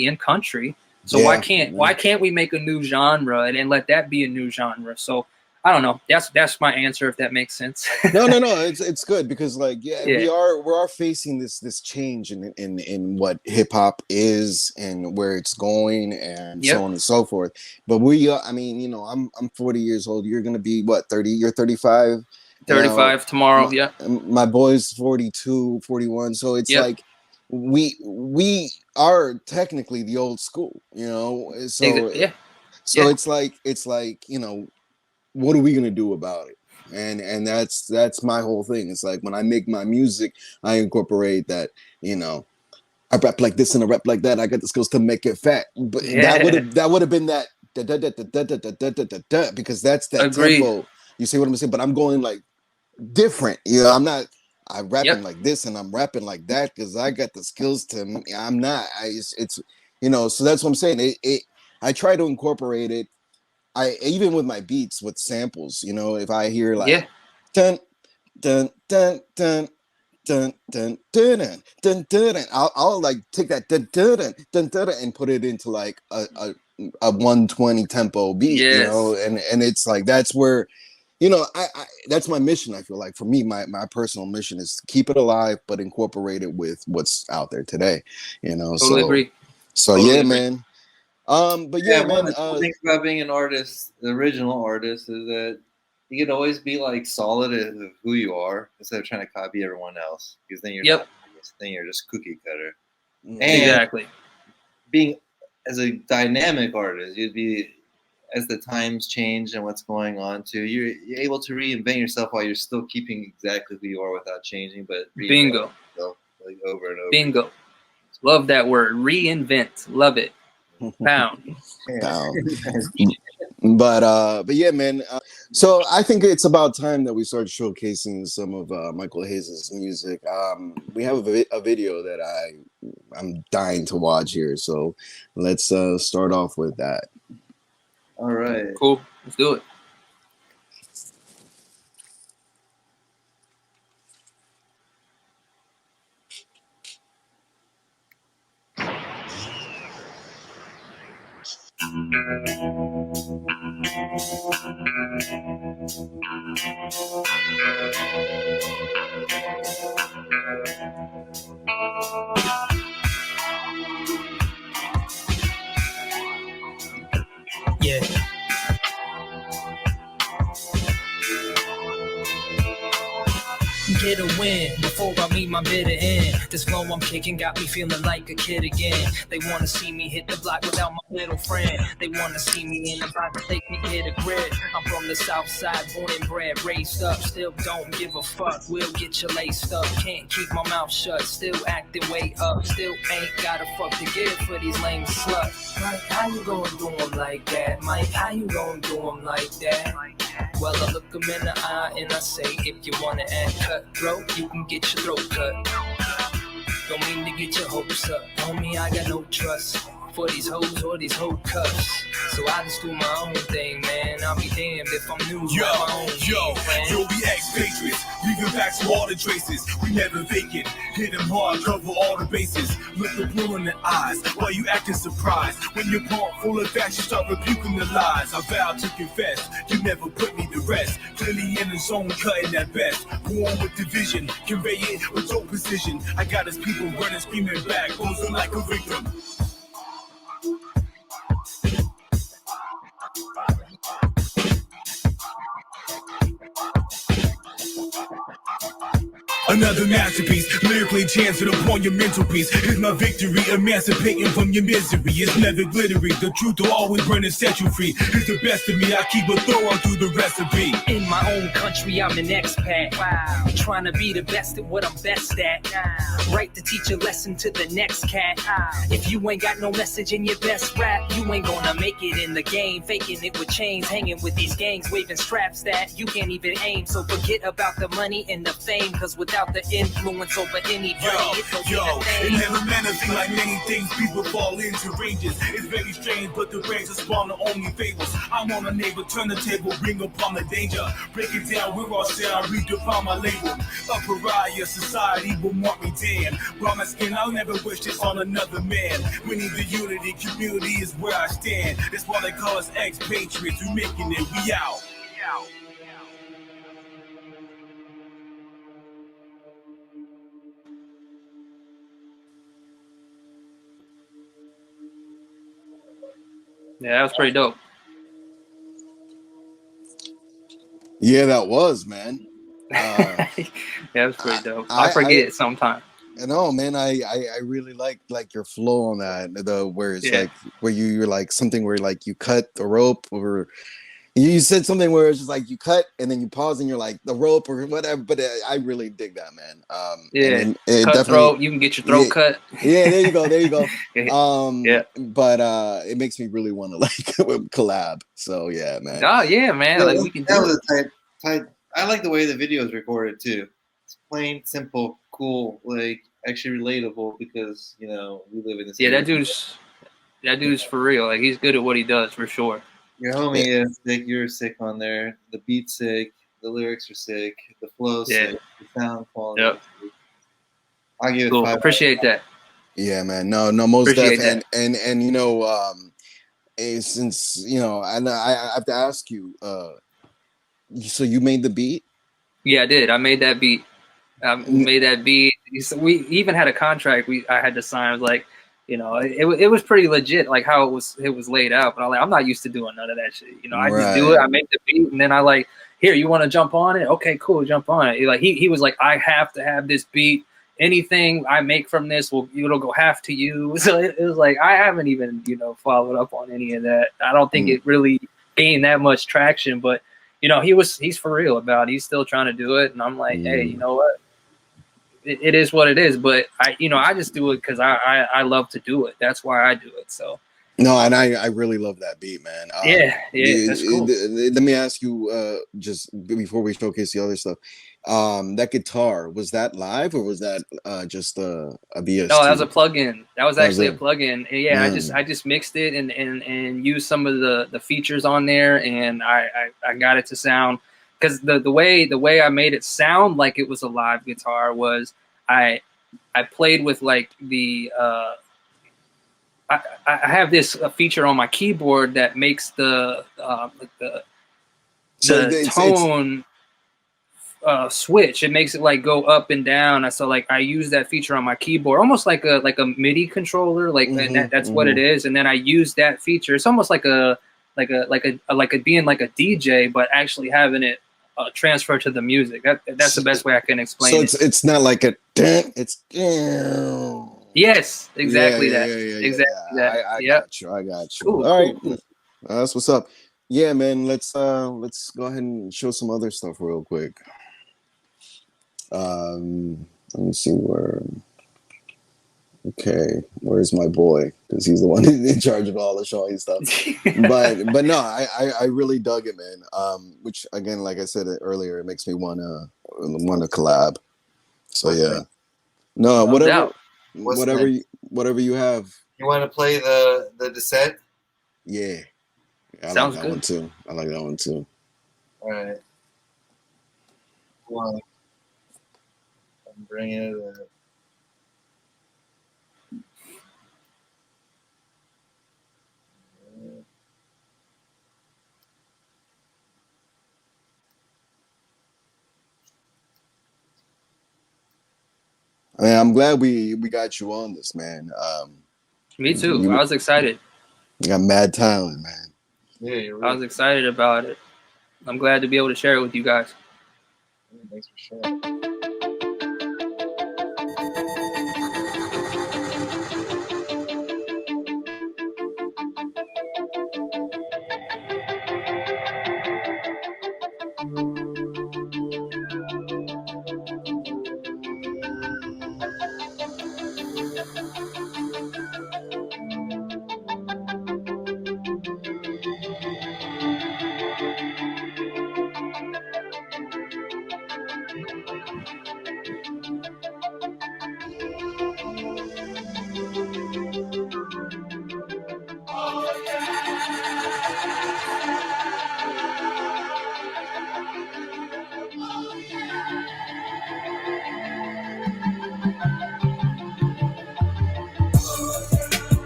in country. So why can't we make a new genre and let that be a new genre? So I don't know. That's my answer, if that makes sense.
No, it's good because like we are facing this change in what hip hop is and where it's going and so on and so forth. But I mean, you know, I'm 40 years old. You're gonna be what, 30? You're 35.
35 tomorrow.
My boy's 42, 41. So it's like we are technically the old school, you know. So so it's like, you know, what are we gonna do about it? And that's my whole thing. It's like when I make my music, I incorporate that, you know, I rap like this and I rap like that. I got the skills to make it fat. But that would have been that because that's that tempo. You see what I'm saying? But I'm going like different. You know, I'm rapping like this and I'm rapping like that because I got the skills to. I'm not. It's you know. So that's what I'm saying. I try to incorporate it. I even with my beats with samples. You know, if I hear like dun dun dun dun. Dun, dun, dun, dun, dun, dun, dun. I'll like take that dun, dun, dun, dun, dun, and put it into like a 120 tempo beat, you know, and it's like that's where, you know, I that's my mission. I feel like for me, my personal mission is to keep it alive, but incorporate it with what's out there today, you know.
Totally agree.
So
totally
yeah,
agree.
man. But yeah, man.
One of the cool things about being an artist, the original artist, is that you can always be like solid at who you are instead of trying to copy everyone else. Because then you're not, then you're just cookie cutter. And
exactly.
Being as a dynamic artist, you'd be as the times change and what's going on too. You're able to reinvent yourself while you're still keeping exactly who you are without changing. But
bingo,
yourself, like over and over.
Bingo. Love that word. Reinvent. Love it. Pound.
But yeah, man. So I think it's about time that we start showcasing some of Michael Haze's music. We have a video that I'm dying to watch here. So let's start off with that.
All right.
Cool. Let's do it.
Yeah. Get a win before I meet my bitter end. This flow I'm kicking got me feeling like a kid again. They wanna see me hit the block without my little friend. They wanna see me in the box, take me hit a grid. I'm from the south side, born and bred, raised up. Still don't give a fuck, we'll get you laced up. Can't keep my mouth shut, still acting way up. Still ain't got a fuck to give for these lame sluts. Mike, how you gonna do them like that? Mike, how you gonna do them like that? Well, I look them in the eye and I say, if you wanna act cutthroat, you can get your throat cut. Don't mean to get your hopes up, homie, I got no trust for these hoes or these hoe cuffs. So I just do my own thing, man. I'll be damned if I'm new to my own
yo, we ex-patriots, leaving back to all the traces. We never vacant, hit them hard, cover all the bases. Look the blue in the eyes, while you acting surprised. When you're born full of facts, you start rebuking the lies. I vow to confess, you never put me to rest. Clearly in the zone, cutting that best. Born with division, convey it with no precision. I got his people running, screaming back, posing like a victim. Another masterpiece, lyrically chanted upon your mental peace. Is my victory, emancipating from your misery. It's never glittery, the truth will always burn and set you free. It's the best of me, I keep a thorough through the recipe.
In my own country, I'm an expat. Wow. Trying to be the best at what I'm best at. Right to teach a lesson to the next cat. If you ain't got no message in your best rap, you ain't gonna make it in the game. Faking it with chains, hanging with these gangs, waving straps that you can't even aim. So forget about the money and the fame, cause without the influence over anybody,
it never meant a thing like many things. People fall into ranges. It's very strange, but the range is spawn the only fables. I'm on a neighbor, turn the table, bring upon the danger. Break it down, we're all share, redefine my label. A pariah, society will mark me damn. Brown my skin, I'll never wish this on another man. We need the unity, community is where I stand. That's why they call us ex-patriots. We making it, we out.
Yeah, that was pretty dope.
Yeah, that was, man.
Yeah, that was pretty dope. I forget sometimes.
No, man, I really like your flow on that. Where it's like where you're like something where like you cut the rope, or you said something where it's just like you cut and then you pause and you're like the rope or whatever. But I really dig that, man.
Yeah,
and it
cut
definitely,
throat. You can get your throat cut.
Yeah, there you go, there you go.
Yeah.
But it makes me really want to like collab. So yeah, man.
Oh yeah, man. Like we can do
was a tight. I like the way the video is recorded too. It's plain, simple, cool, like actually relatable because you know we live in this.
Yeah, that dude's for real. Like he's good at what he does for sure.
Your homie is sick. You're sick on there. The beat's sick. The lyrics are sick. The flow's sick. The sound quality.
Yep.
I'll give it
cool.
5.
Appreciate that.
Yeah, man. No, most definitely. And you know, since you know, and I have to ask you. So you made the beat?
Yeah, I did. I made that beat. Made that beat. We even had a contract. I had to sign. I was like, you know, it was pretty legit, like how it was laid out. But I'm not used to doing none of that shit. You know, I just do it. I make the beat, and then I like, here, you want to jump on it? Okay, cool, jump on it. Like he was like, I have to have this beat. Anything I make from this it'll go half to you. So it was like I haven't even followed up on any of that. I don't think it really gained that much traction, but. You know, he's for real about it. He's still trying to do it. And I'm like, hey, you know what? It is what it is. But I just do it because I love to do it. That's why I do it. So.
No, and I really love that beat, man.
Yeah, that's cool.
Let me ask you, just before we showcase the other stuff, that guitar, was that live or was that just a BS?
No, that was a plug-in. That was actually a plug-in. And yeah, I just mixed it and used some of the features on there, and I got it to sound, because the way I made it sound like it was a live guitar was I played with like the I have this feature on my keyboard that makes the tone switch. It makes it like go up and down. So like I use that feature on my keyboard, almost like a MIDI controller. Like that's what it is. And then I use that feature. It's almost like a being like a DJ, but actually having it transfer to the music. That's the best way I can explain it.
So it's not like it's.
Yes, exactly that. That.
I got you. Cool, all right, cool. That's what's up. Yeah, man. Let's go ahead and show some other stuff real quick. Let me see where. Okay, where's my boy? Because he's the one in charge of all the showing stuff. but no, I really dug it, man. Which again, like I said earlier, it makes me wanna collab. So yeah, no, whatever. Whatever you have.
You want to play the Descent?
Yeah.
Sounds
like that
good.
one too. I like that one too.
All right. Well, I'm bringing it up.
I mean, I'm glad we got you on this, man.
Me too. I was excited.
You got mad talent, man.
Yeah,
I was excited about it. I'm glad to be able to share it with you guys.
Thanks for sharing.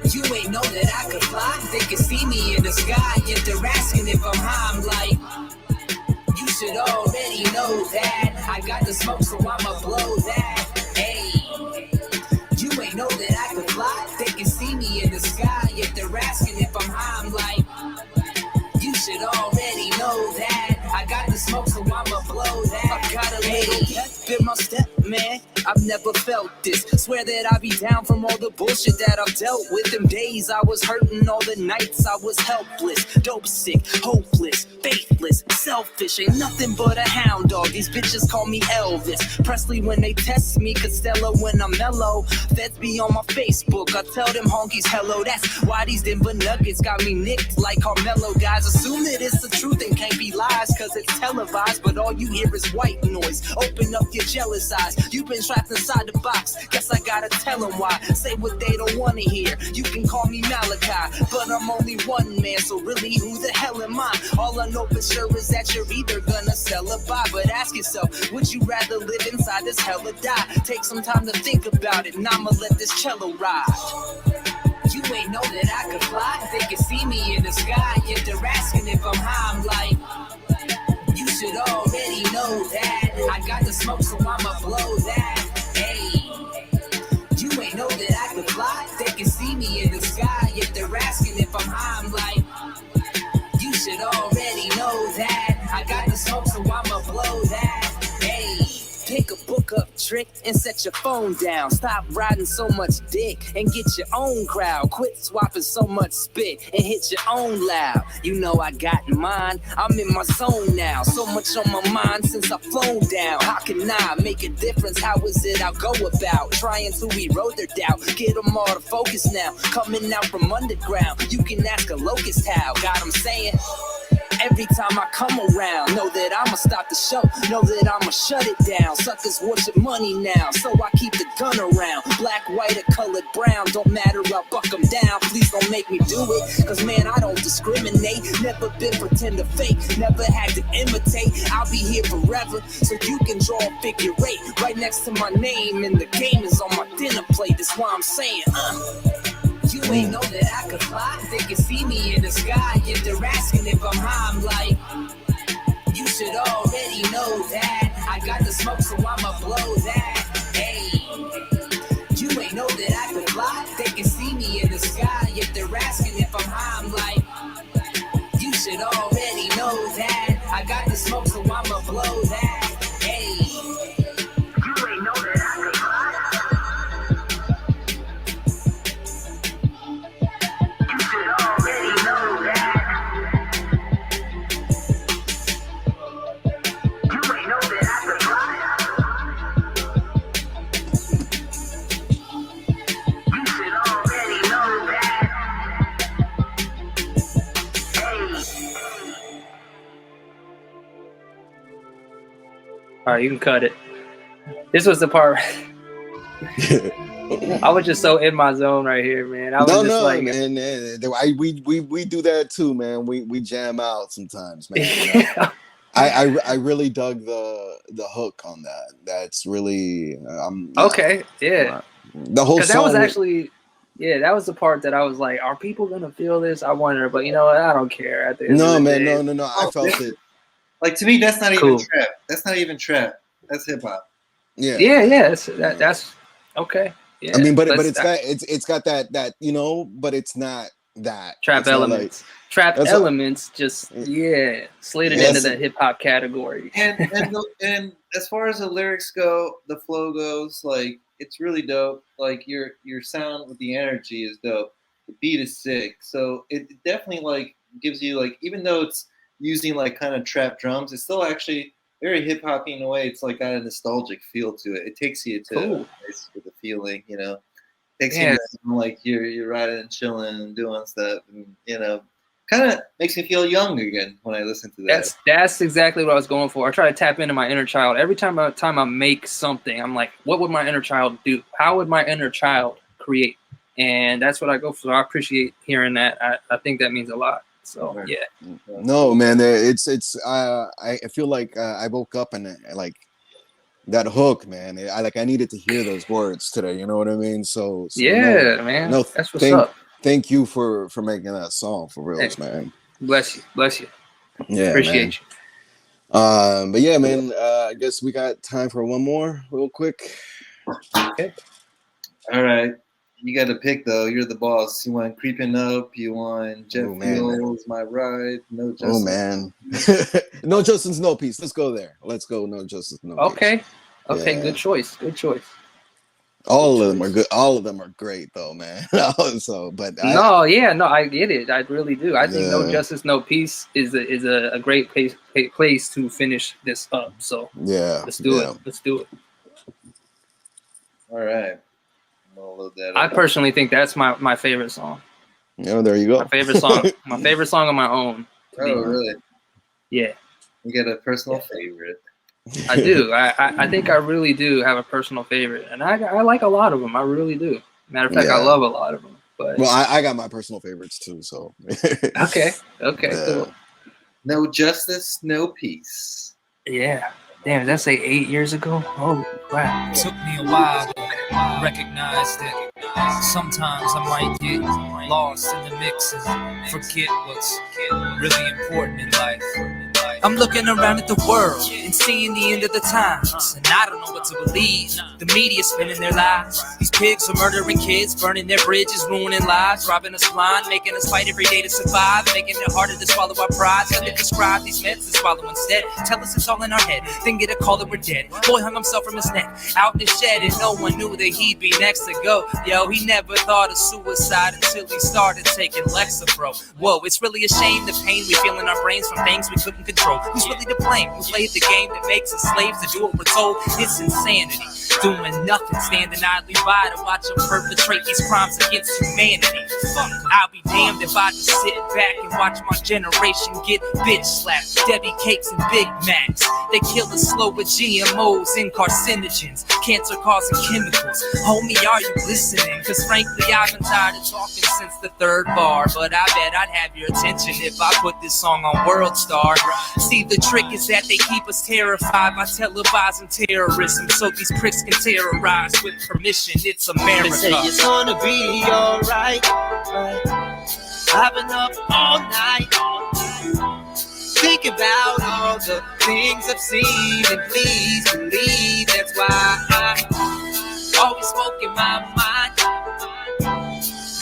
You ain't know that I could fly. They can see me in the sky, yet they're asking if I'm high. I'm like, should already know that. I got the smoke, so I'ma blow that. Hey, you ain't know that I could fly. They can see me in the sky. If they're asking if I'm high, I'm like, you should already know that. I got the smoke, so I'ma blow that. I got a little pep in my step, man. I've never felt this. Swear that I be down from all the bullshit that I've dealt with. Them days I was hurting, all the nights I was helpless, dope sick, hopeless, faithless, selfish. Ain't nothing but a hound dog. These bitches call me Elvis Presley when they test me, Costello when I'm mellow. Feds be on my Facebook. I tell them honkies hello. That's why these Denver Nuggets got me nicked like Carmelo. Guys assume that it's the truth and can't be lies, cause it's televised, but all you hear is white noise. Open up your jealous eyes. You've been trapped inside the box. Guess I gotta tell them why. Say what they don't wanna hear. You can call me Malachi, but I'm only one man, so really who the hell am I? All I know for sure is that you're either gonna sell or buy. But ask yourself, would you rather live inside this hell or die? Take some time to think about it, and I'ma let this cello ride. You ain't know that I could fly. They can see me in the sky. If they're asking if I'm high, I'm like, you should already know that. I got the smoke, so I'ma blow that. Hey, you ain't know that I could fly. They can see me in the sky. If they're asking if I'm high, I'm like, you should already know that. I got the smoke, so I'ma blow that. Hey, pick a book up, trick, and set your phone down. Stop riding so much dick and get your own crowd. Quit swapping so much spit and hit your own loud. You know I got mine. I'm in my zone now. So much on my mind since I've flown down. How can I make a difference? How is it I'll go about trying to erode their doubt? Get them all to focus now. Coming out from underground. You can ask a locust how. Got them saying, every time I come around, know that I'ma stop the show, know that I'ma shut it down. Suckers worship money now, so I keep the gun around. Black, white, or colored brown, don't matter, I'll buck them down. Please don't make me do it, cause man, I don't discriminate. Never been pretend to fake, never had to imitate. I'll be here forever, so you can draw a figure eight right next to my name, and the game is on my dinner plate. That's why I'm saying, you ain't know that I could fly. They can see me in the sky. If they're asking if I'm high, I'm like, you should already know that. I got the smoke, so I'ma blow that. Hey, you ain't know that I could fly. They can see me in the sky. If they're asking if I'm high, I'm like, you should already know that. I got the smoke, so I'ma blow that. Hey, you ain't know that I could fly.
All right, you can cut it. This was the part. I was just so in my zone right here, man. I was like,
man. We do that too, man. We jam out sometimes, man. Yeah. I really dug the hook on that. That's really
okay, yeah.
The whole song.
That was actually, that was the part that I was like, are people gonna feel this? I wonder, but you know what? I don't care. At the end of the day.
No. I felt it.
Like, to me, that's not even trap. That's not even trap. That's hip hop.
Yeah. That's okay. Yeah.
I mean, but it's got that you know, but it's not that
trap elements. Trap elements just slid it into the hip hop category.
And as far as the lyrics go, the flow goes, like, it's really dope. Like, your sound with the energy is dope. The beat is sick. So it definitely like gives you, like, even though it's using like kind of trap drums, it's still actually very hip hoppy in a way. It's like got a nostalgic feel to it. It takes you to a place with the feeling, you know. It takes you to, like you're riding and chilling and doing stuff, and you know, kind of makes me feel young again when I listen to that.
That's exactly what I was going for. I try to tap into my inner child every time I make something. I'm like, what would my inner child do? How would my inner child create? And that's what I go for. So I appreciate hearing that. I think that means a lot. So yeah.
No, man, it's I feel like I woke up and like that hook, man. I needed to hear those words today. You know what I mean? So
man. No, that's what's up.
Thank you for making that song for reals, man.
Bless you.
Yeah,
appreciate
But yeah, man, I guess we got time for one more real quick.
Okay.
All right. You got to pick, though. You're the boss. You want Creeping Up? You want Jet Fuels, My Ride? No Justice?
Oh, man. No Justice, No Peace. Let's go there. Let's go No Justice, No Peace.
Okay.
Yeah.
Good choice.
All of them are good. All of them are great, though, man.
I get it. I really do. I think No Justice, No Peace is a great place to finish this up. So
yeah,
let's do it. Let's do it.
All right. Load that up.
I personally think that's my favorite song.
Yeah, there you go.
My favorite song. My favorite song of my own.
Oh, really?
Yeah.
You got a personal favorite?
I do. I think I really do have a personal favorite, and I like a lot of them. I really do. Matter of fact, I love a lot of them. But
well, I got my personal favorites too. So
okay, cool.
No Justice, No Peace.
Yeah. Damn, did that say 8 years ago? Oh, wow.
It took me a while to recognize that sometimes I might get lost in the mix and forget what's really important in life. I'm looking around at the world and seeing the end of the times, and I don't know what to believe. The media's spinning their lies. These pigs are murdering kids, burning their bridges, ruining lives, robbing us blind, making us fight every day to survive, making it harder to swallow our pride. So they prescribe these meds to swallow instead. Tell us it's all in our head, then get a call that we're dead. Boy hung himself from his neck, out in the shed, and no one knew that he'd be next to go. Yo, he never thought of suicide until he started taking Lexapro. Whoa, it's really a shame the pain we feel in our brains from things we couldn't control. Who's really to blame? Who played the game that makes us slaves to do what we're told? It's insanity. Doing nothing, standing idly by to watch them perpetrate these crimes against humanity. I'll be damned if I just sit back and watch my generation get bitch slapped. Debbie Cakes and Big Macs. They kill us slow with GMOs and carcinogens, cancer-causing chemicals. Homie, are you listening? Cause frankly, I've been tired of talking since the third bar. But I bet I'd have your attention if I put this song on World Star. See, the trick is that they keep us terrified by televising terrorism, so these pricks can terrorize with permission. It's America.
They say it's gonna be alright. I've been up all night, think about all the things I've seen, and please believe that's why I always smoke in my mind,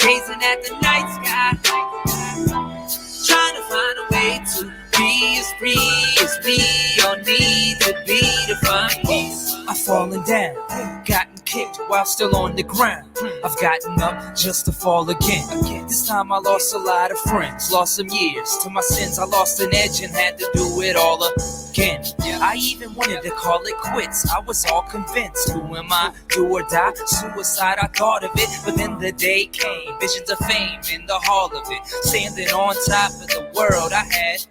gazing at the night sky, trying to find a way to be as free as we all need to be to find peace.
I've fallen down, gotten kicked while still on the ground. I've gotten up just to fall again. This time I lost a lot of friends, lost some years to my sins. I lost an edge and had to do it all again. I even wanted to call it quits. I was all convinced. Who am I? Do or die? Suicide, I thought of it. But then the day came, visions of fame in the hall of it. Standing on top of the world I had.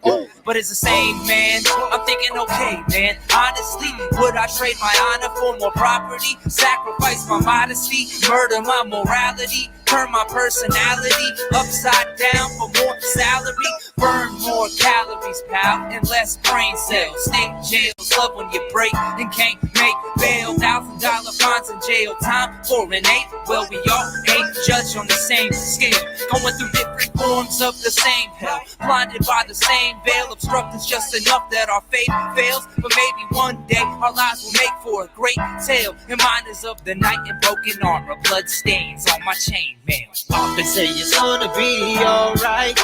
But it's the same, man. I'm thinking, okay, man. Honestly, would I trade my honor for more property? Sacrifice my modesty, murder my morality, turn my personality upside down for more salary, burn more calories, pal, and less brain cells. State jails love when you break and can't make bail. $1,000 fines and jail time for an ape. Well, we all ain't judged on the same scale, going through different forms of the same hell, blinded by the same veil. Obstructors just enough that our faith fails, but maybe one day our lives will make for a great tale. And mine is of the night and broken armor, blood stains on my chain mail.
They say it's gonna be alright.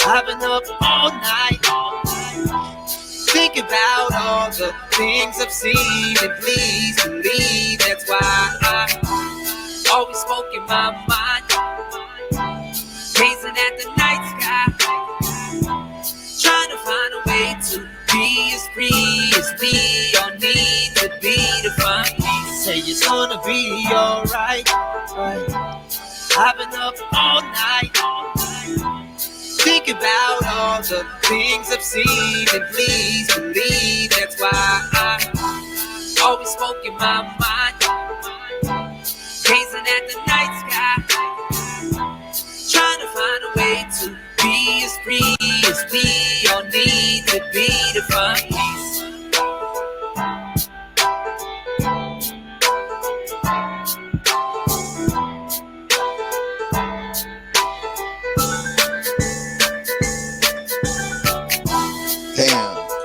I've been up all night, think about all the things I've seen, and please believe that's why I always smoke in my mind, gazing at the night sky, trying to find a way to be as free as we all need to be to find peace. Say it's gonna be alright. I've been up all night, think about all the things I've seen, and please believe that's why I always smoke in my mind, gazing at the night sky, trying to find a way to be as free as we all need to be to find peace.
Damn.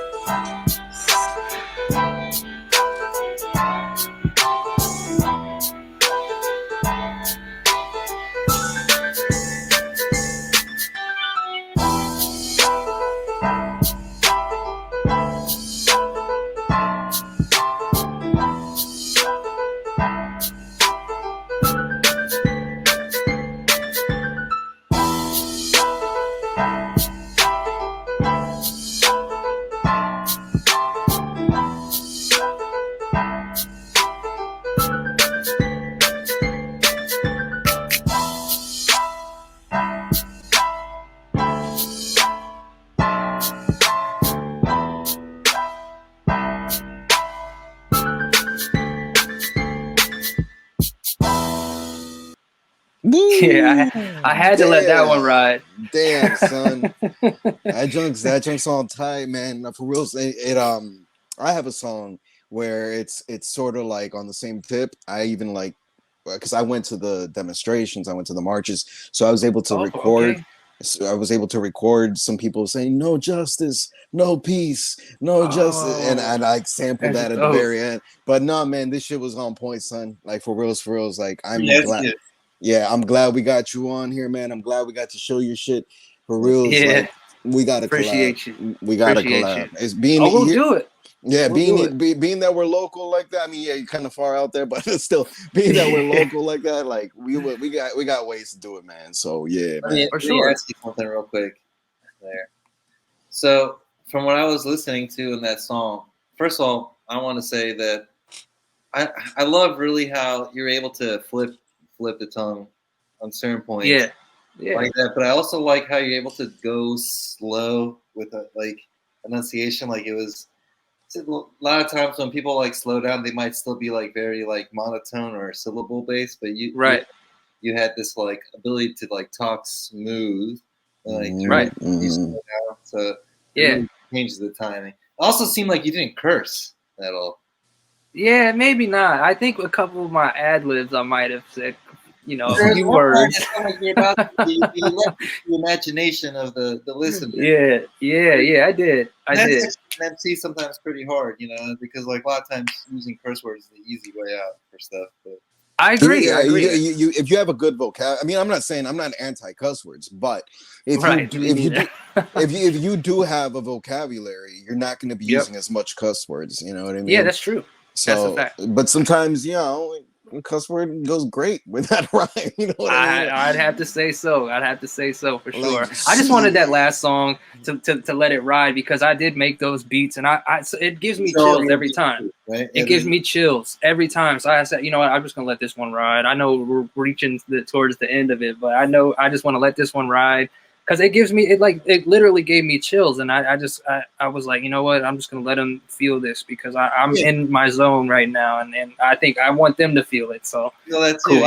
Yeah, I had to let that one ride.
Damn, son. that junk's all tight, man. For real, I have a song where it's sort of like on the same tip. I even like because I went to the demonstrations, I went to the marches, so I was able to record.
Okay.
So I was able to record some people saying "No justice, no peace, no justice," and I like sampled that at the very end. But no, man, this shit was on point, son. Like for reals. Like I'm glad. Good. Yeah, I'm glad we got you on here, man. I'm glad we got to show your shit for reals.
Yeah.
Like we gotta
Appreciate
collab.
You.
We gotta
Appreciate
collab.
You.
It's being
we'll do it.
Yeah,
we'll
being that we're local like that. I mean, yeah, you're kind of far out there, but still being that we're local like that, like we got ways to do it, man. So yeah, man.
For sure. Let me ask you something real quick there. So from what I was listening to in that song, first of all, I want to say that I love really how you're able to flip the tongue on certain points.
Yeah.
Like that. But I also like how you're able to go slow with a like enunciation. Like it was a lot of times when people like slow down, they might still be like very like monotone or syllable based, but you had this like ability to like talk smooth, like you slow down, so it really changes the timing. It also seemed like you didn't curse at all.
Yeah, maybe not. I think a couple of my ad libs I might have said, a few words.
You let the imagination of the listener.
Yeah, I did.
An MC sometimes pretty hard, because like a lot of times using curse words is the easy way out for stuff. But
I agree. I agree.
If you have a good vocabulary, I mean, I'm not saying I'm not anti cuss words, but if you do have a vocabulary, you're not going to be using as much cuss words. You know what I mean?
Yeah, that's true.
So,
that's a fact.
But sometimes, a cuss word goes great with that rhyme. You know what I mean?
I'd have to say so. For sure. I just wanted that last song to let it ride because I did make those beats, and it gives me chills every time.
Right?
It gives me chills every time. So I said, I'm just gonna let this one ride. I know we're reaching towards the end of it, but I know I just want to let this one ride. Because it literally gave me chills, and I was like, you know what, I'm just gonna let them feel this because I'm in my zone right now, and I think I want them to feel it. So
that's cool.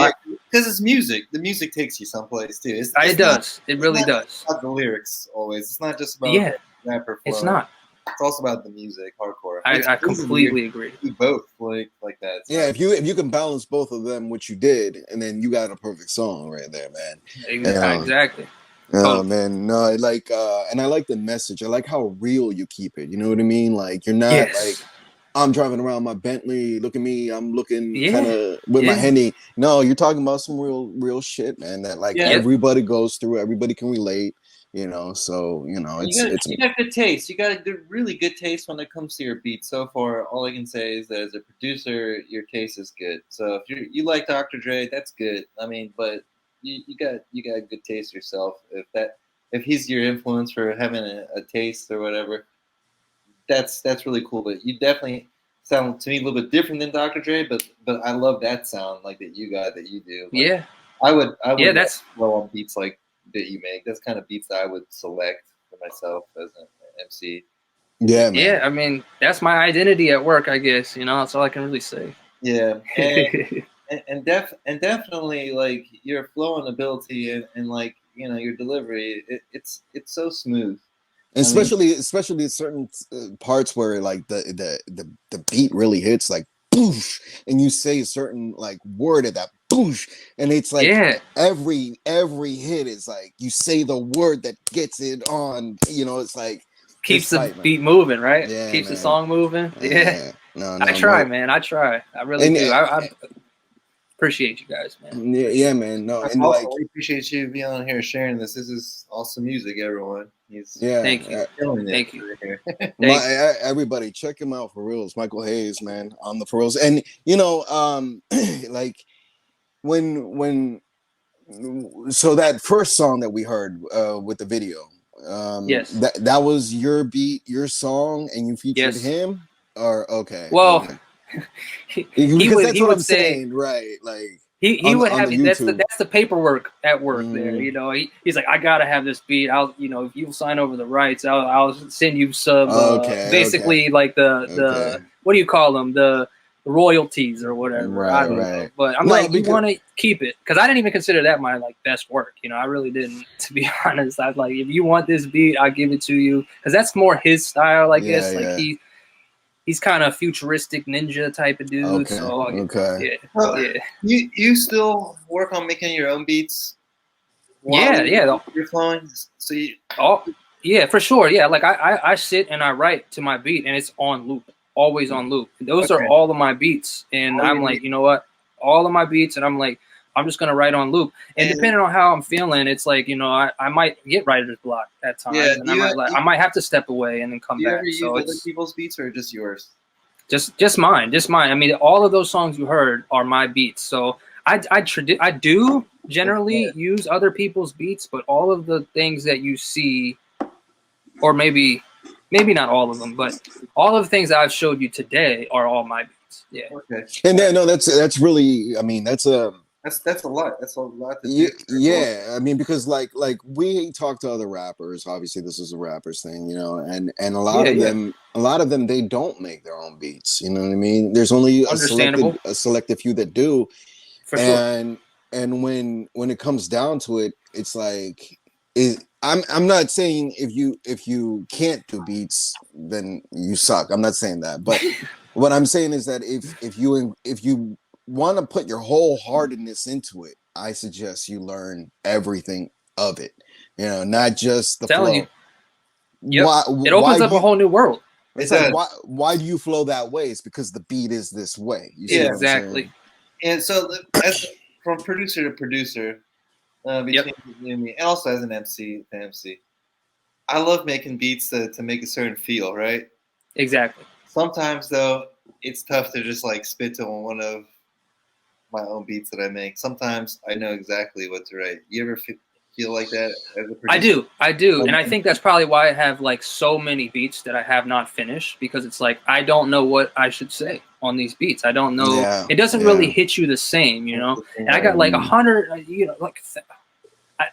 Because it's music. The music takes you someplace too.
It does. It really does.
It's not the lyrics always. It's not just about rapper flow.
It's not.
It's also about the music, hardcore.
I completely agree.
Do both like that.
Yeah, if you can balance both of them, which you did, and then you got a perfect song right there, man.
Exactly.
Oh man, no, and I like the message. I like how real you keep it. You know what I mean? Like you're not like I'm driving around my Bentley. Look at me, I'm looking kind of with my Henny. No, you're talking about some real shit, man. That everybody goes through. Everybody can relate. So it's
you got good taste. You got really good taste when it comes to your beats. So far, all I can say is that as a producer, your taste is good. So if you like Dr. Dre, that's good. I mean, but you got a good taste yourself. If he's your influence for having a taste or whatever, that's really cool. But you definitely sound to me a little bit different than Dr. Dre. But I love that sound like that you do. Like, I would that's flow on beats like that you make. That's kind of beats that I would select for myself as an MC.
Yeah, man.
Yeah. I mean, that's my identity at work, I guess. That's all I can really say.
Yeah. And definitely like your flow and ability and like your delivery, it's so smooth.
And especially certain parts where like the beat really hits like boosh, and you say a certain like word at that boosh, and it's like every hit is like you say the word that gets it on. It's like
keeps the beat moving, right?
Yeah,
keeps the song moving. Yeah.
No,
I try, man. I try. I really do. I appreciate you guys, man.
Yeah, man. No, and
also, we appreciate you being on here sharing this. This is awesome music, everyone.
Thank you. Thank you.
Everybody, check him out for reals. Michael Haze, man, on the for reals. And like when so that first song that we heard with the video, that was your beat, your song, and you featured him, or okay?
Well.
Okay. That's what I'm saying, right? Like
he would have that's the paperwork at work there. He's like, I gotta have this beat. I'll if you sign over the rights, I'll send you some basically like the what do you call them, the royalties or whatever. I don't know. But I'm like, you want to keep it, because I didn't even consider that my like best work. You know, I really didn't, to be honest. I was like, if you want this beat, I'll give it to you, because that's more his style, I guess. Like he's kind of futuristic ninja type of dude. So
you still work on making your own beats?
Yeah.
You're flowing. So
yeah, for sure. Yeah, like I sit and I write to my beat, and it's on loop. Always on loop. Those are all of my beats, and I'm like, you know what? All of my beats, and I'm like, I'm just gonna write on loop. And depending on how I'm feeling, it's like, you know, I might get writer's block at times, and I might have to step away and then come back.
Do you ever use other people's beats or just yours?
Just mine. I mean, all of those songs you heard are my beats. So I do generally use other people's beats, but all of the things that you see, or maybe not all of them, but all of the things that I've showed you today are all my beats. Yeah.
Okay.
And then, no, that's really, I mean, that's a
lot. That's a lot.
Yeah. I mean, because like we talk to other rappers. Obviously, this is a rappers thing, you know, and a lot of them, they don't make their own beats. You know what I mean? There's only a selected few that do.
For sure.
And when it comes down to it, it's like, I'm not saying if you can't do beats, then you suck. I'm not saying that, but what I'm saying is that if you want to put your whole heartedness into it, I suggest you learn everything of it. You know, not just the flow.
Yep. It opens up a whole new world.
It's like, why do you flow that way? It's because the beat is this way. You see
exactly.
And so, from producer to producer, between you and me, and also as an MC to MC, I love making beats to make a certain feel, right?
Exactly. Sometimes,
though, it's tough to just like spit to one of my own beats that I make. Sometimes I know exactly what to write. You ever feel like that as a producer?
I do. And I think that's probably why I have like so many beats that I have not finished, because it's like, I don't know what I should say on these beats. I don't know. It doesn't really hit you the same, you know? And I got like 100, you know, like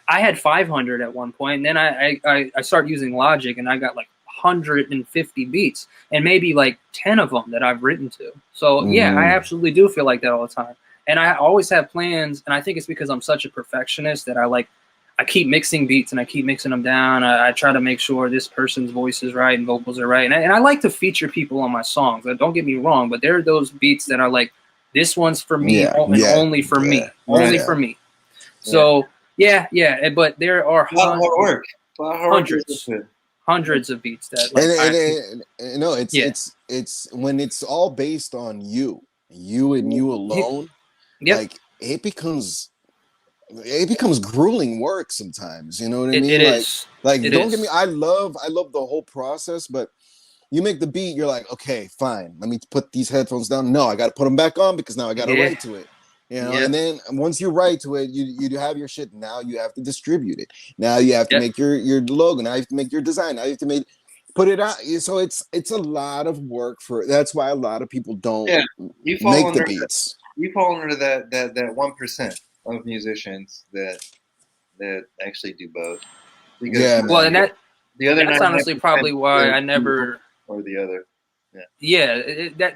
I had 500 at one point, and then I started using Logic, and I got like 150 beats, and maybe like 10 of them that I've written to. So yeah, I absolutely do feel like that all the time. And I always have plans, and I think it's because I'm such a perfectionist that I keep mixing beats and I keep mixing them down. I try to make sure this person's voice is right and vocals are right. And I like to feature people on my songs. Don't get me wrong, but there are those beats that are like, this one's for me and only for me. Only for me. So but there are hundreds of beats that like,
it's when it's all based on you and you alone. Like it becomes grueling work sometimes, you know what I mean? Don't get me, I love the whole process, but you make the beat, you're like, okay, fine, let me put these headphones down. No, I got to put them back on because now I got to write to it, you know? And then once you write to it, you have your shit. Now you have to distribute it. Now you have to make your logo. Now you have to make your design. Now you have to put it out. So it's a lot of work that's why a lot of people don't make the beats.
You fall under that 1% of musicians that actually do both.
Because and that's honestly probably why I never
or the other.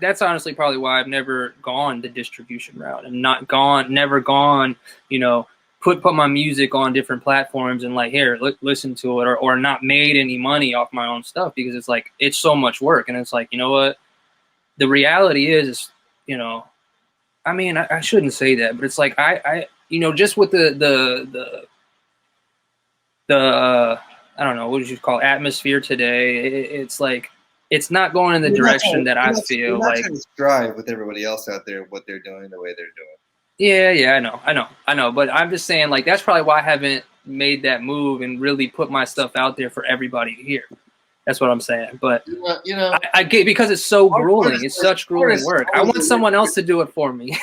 That's honestly probably why I've never gone the distribution route and never gone, you know, put my music on different platforms and like, here, listen to it, or not made any money off my own stuff, because it's like, it's so much work. And it's like, you know what, the reality is, you know, I mean, I shouldn't say that, but it's like, I you know, just with the I don't know, what would you call it, atmosphere today, it's like, it's not going in the direction that I feel like.
Trying to strive with everybody else out there, what they're doing, the way they're doing.
Yeah, I know. But I'm just saying, like, that's probably why I haven't made that move and really put my stuff out there for everybody to hear. That's what I'm saying. But
you know,
I get, because it's so grueling. It's such grueling work. I want someone else to do it for me.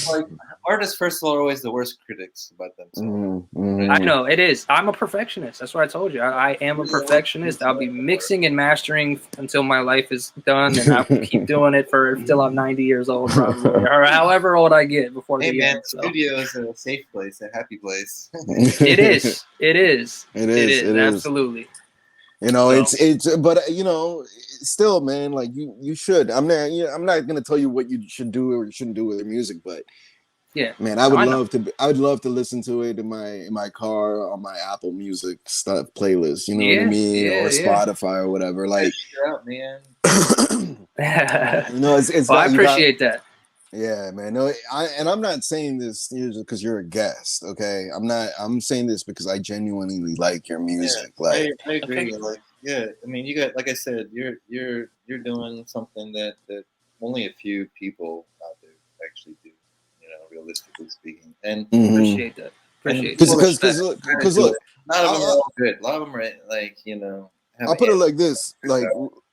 Like artists, first of all, are always the worst critics about themselves.
I know it is. I'm a perfectionist. That's what I told you. I am a perfectionist. I'll be mixing and mastering until my life is done, and I'll keep doing it until I'm 90 years old, probably, or however old I get before the end.
So. Studio is a safe place, a happy place.
It is. Absolutely.
You know,
So,
it's but you know, still, man, like you should. I'm not gonna tell you what you should do or shouldn't do with your music, but
yeah.
man, I
No,
would
I know.
love to. I would love to listen to it in my car on my Apple Music stuff playlist. You know what I
Yeah,
mean, or
yeah,
Spotify or whatever.
That
Like,
shit out, man.
yeah.
you know, it's
Well, I
got you got.
appreciate that.
Yeah, man. No, and I'm not saying this because you're a guest. Okay, I'm not. I'm saying this because I genuinely like your
Yeah,
music. Like,
I agree.
Okay.
Like, yeah, I mean, you got, like I said, you're doing something that only a few people out there actually do. You know, realistically speaking,
mm-hmm.
Appreciate that.
and the
Appreciate
Because
people
that.
that
because
Respect.
try to
because
do
look,
it, none of them are
I'll,
all good. A lot of them are like, have
I'll
an
put it
answer.
like this, like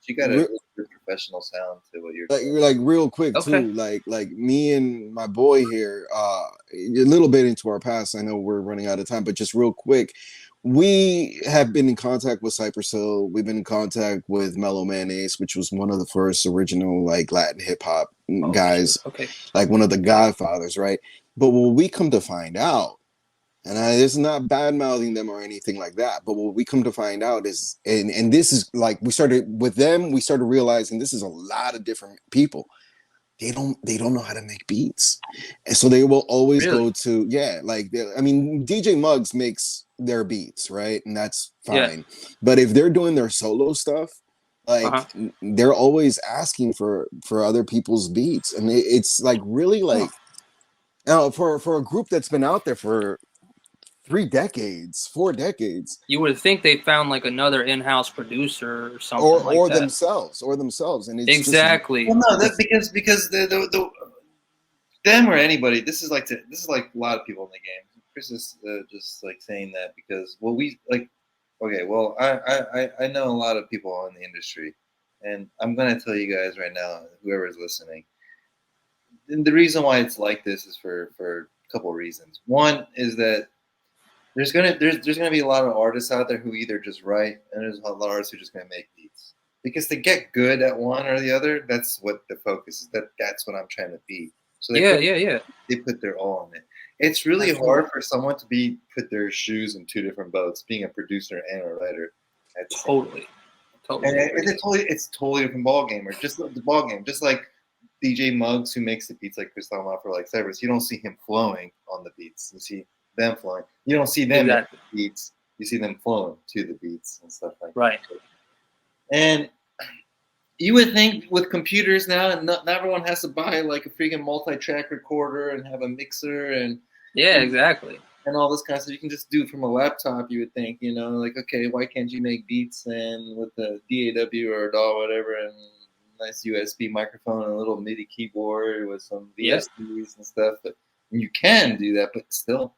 You got a really good professional sound to what you're doing.
like real quick
Okay.
too, like me and my boy here, a little bit into our past. I know we're running out of time, but just real quick, we have been in contact with Cypress Hill. We've been in contact with Mellow Mayonnaise, which was one of the first original like Latin hip hop
Oh shit.
guys,
Okay.
like one of the godfathers, right? But what we come to find out, and it's not bad mouthing them or anything like that. But what we come to find out is, and this is like we started with them, we started realizing this is a lot of different people. They don't know how to make beats, and so they will always
Really?
go to like I mean DJ Muggs makes their beats, right, and that's
Yeah.
fine. But if they're doing their solo stuff, like
Uh-huh.
they're always asking for other people's beats, and it's like really
Huh.
like now for a group that's been out there for 3 decades, 4 decades,
You would think they found like another in-house producer or something like
or
that.
themselves, and it's just
Exactly.
Well, no, that's because the them or anybody. This is like a lot of people in the game. Chris is just like saying that because we like. Okay, well, I know a lot of people in the industry, and I'm gonna tell you guys right now, whoever is listening, and the reason why it's like this is for a couple of reasons. One is that there's gonna be a lot of artists out there who either just write, and there's a lot of artists who are just gonna make beats. Because to get good at one or the other, that's what the focus is. That's what I'm trying to be. So
Yeah, yeah.
they put their all in it. It's really
Absolutely.
hard for someone to put their shoes in two different boats, being a producer and a writer at the same time.
Totally.
And
Totally agree.
it's totally different ball game, or just the ball game. Just like DJ Muggs, who makes the beats like Chris Talma for like Cypress, you don't see him flowing on the beats. You see them flowing. You don't see them
Exactly.
the beats. You see them flowing to the beats and stuff like
Right.
that. And you would think with computers now, and not everyone has to buy like a freaking multi-track recorder and have a mixer and
Yeah, exactly.
and all this kind of stuff. You can just do it from a laptop. You would think, like, okay, why can't you make beats and with a DAW or a DAW, whatever, and nice USB microphone and a little MIDI keyboard with some VSTs and stuff. But you can do that, but still,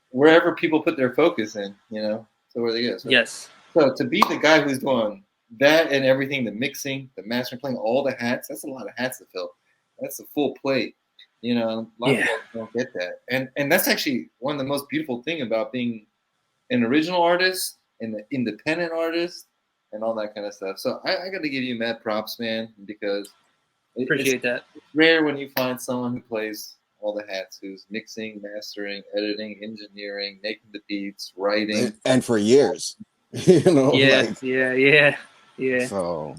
wherever people put their focus in, so where they go. So,
Yes.
So to be the guy who's doing that and everything, the mixing, the mastering, playing all the hats, that's a lot of hats to fill. That's a full plate. A lot of people don't get that. And that's actually one of the most beautiful thing about being an original artist and the independent artist and all that kind of stuff. So I got to give you mad props, man, because
Appreciate that.
It's rare when you find someone who plays all the hats, who's mixing, mastering, editing, engineering, making the beats, writing.
And for years.
Yeah.
So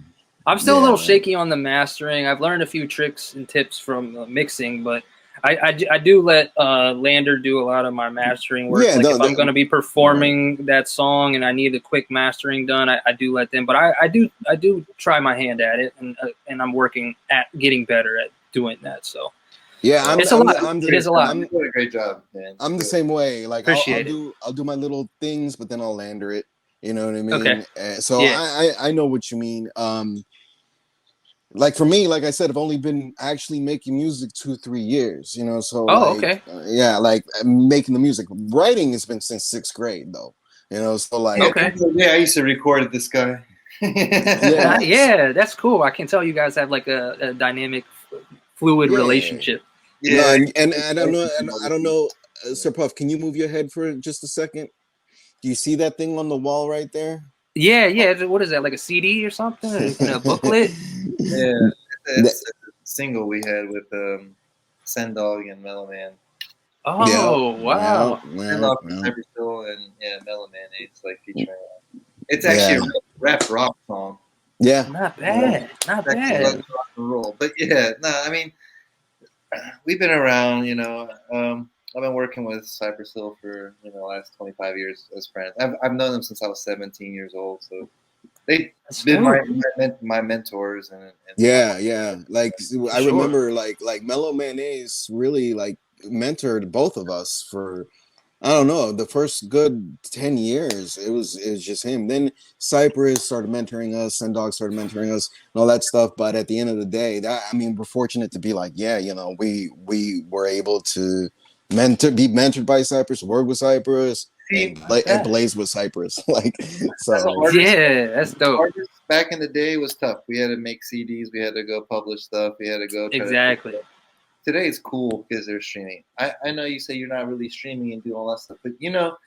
I'm still a little shaky on the mastering. I've learned a few tricks and tips from mixing, but I do let Lander do a lot of my mastering work. If I'm going to be performing that song and I need a quick mastering done, I do let them. But I do try my hand at it, and I'm working at getting better at doing that. So
yeah,
it's a lot. It is a lot.
You're doing a great job, man.
I'm the same way. Like
Appreciate
I'll do my little things, but then I'll lander it. You know what I mean?
Okay.
So yeah. I know what you mean. Like for me, like I said, I've only been actually making music 2-3 years. So
okay.
Like making the music. Writing has been since 6th grade, though. So like
okay.
Yeah, I used to record at this guy.
Yeah, that's cool. I can tell you guys have like a dynamic, fluid relationship.
Yeah, and I don't know, I don't know, Sir Puff, can you move your head for just a second? Do you see that thing on the wall right there?
Yeah. What is that? Like a CD or something? A booklet?
Yeah, it's a single we had with Sendog and Mellow Man.
Oh, wow.
Sendog from Cypress Hill and Mellow Man. It's like featuring. It's actually a rap rock song.
Yeah.
Not bad. Not bad.
Rock and roll. But yeah, no, I mean, we've been around, I've been working with Cypress Hill for, the last 25 years as friends. I've known them since I was 17 years old. So they've been my mentors. And
yeah. Like, I remember like Mellow Mayonnaise really like mentored both of us for, I don't know, the first good 10 years. It was just him. Then Cypress started mentoring us, Sendog started mentoring us, and all that stuff. But at the end of the day, we're fortunate to be like, we were able to be mentored by Cypress, work with Cypress, and blaze with Cypress. Like, so
that's dope.
Artists back in the day was tough. We had to make CDs, we had to go publish stuff, we had to go
exactly.
Today it's cool because they're streaming. I know you say you're not really streaming and doing all that stuff, but the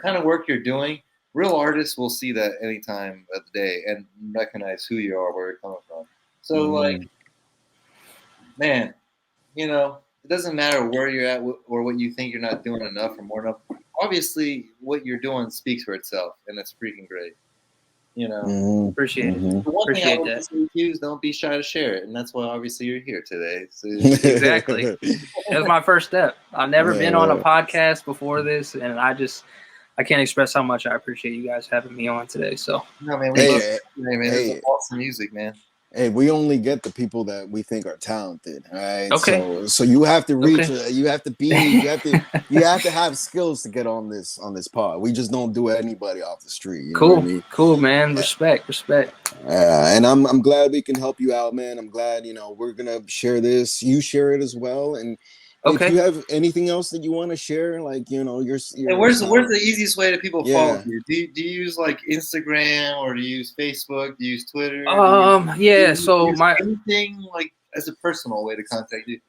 kind of work you're doing, real artists will see that any time of the day and recognize who you are, where you're coming from. So like, man, it doesn't matter where you're at or what you think you're not doing enough or more enough. Obviously, what you're doing speaks for itself, and it's freaking great.
Appreciate it.
The one
Appreciate
thing I
that.
would say is don't be shy to share it, and that's why obviously you're here today. So.
Exactly. That was my first step. I've never been on a podcast before this, and I can't express how much I appreciate you guys having me on today. So,
no, man, we love it, man. It's awesome music, man.
Hey, we only get the people that we think are talented, right?
Okay.
So you have to reach. You have to have skills to get on this pod. We just don't do anybody off the street. You know what I mean?
Cool, man. Respect.
Yeah, and I'm glad we can help you out, man. I'm glad we're gonna share this. You share it as well, and if you have anything else that you want to share, like your
where's the easiest way that people follow you? Do you use like Instagram or do you use Facebook? Do you use Twitter?
So my
anything like as a personal way to contact you,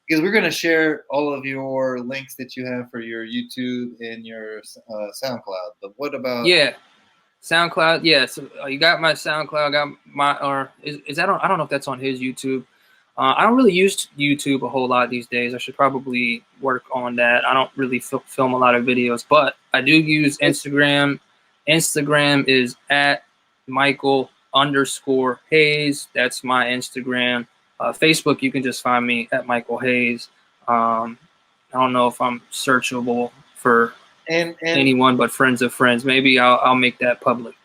because we're gonna share all of your links that you have for your YouTube and your SoundCloud. But what about
SoundCloud? Yeah, so you got my SoundCloud. Got my is that on? I don't know if that's on his YouTube. I don't really use YouTube a whole lot these days. I should probably work on that. I don't really film a lot of videos, but I do use Instagram. Instagram is at Michael_Haze. That's my Instagram. Facebook, you can just find me at Michael Haze. I don't know if I'm searchable for anyone but friends of friends. Maybe I'll make that public.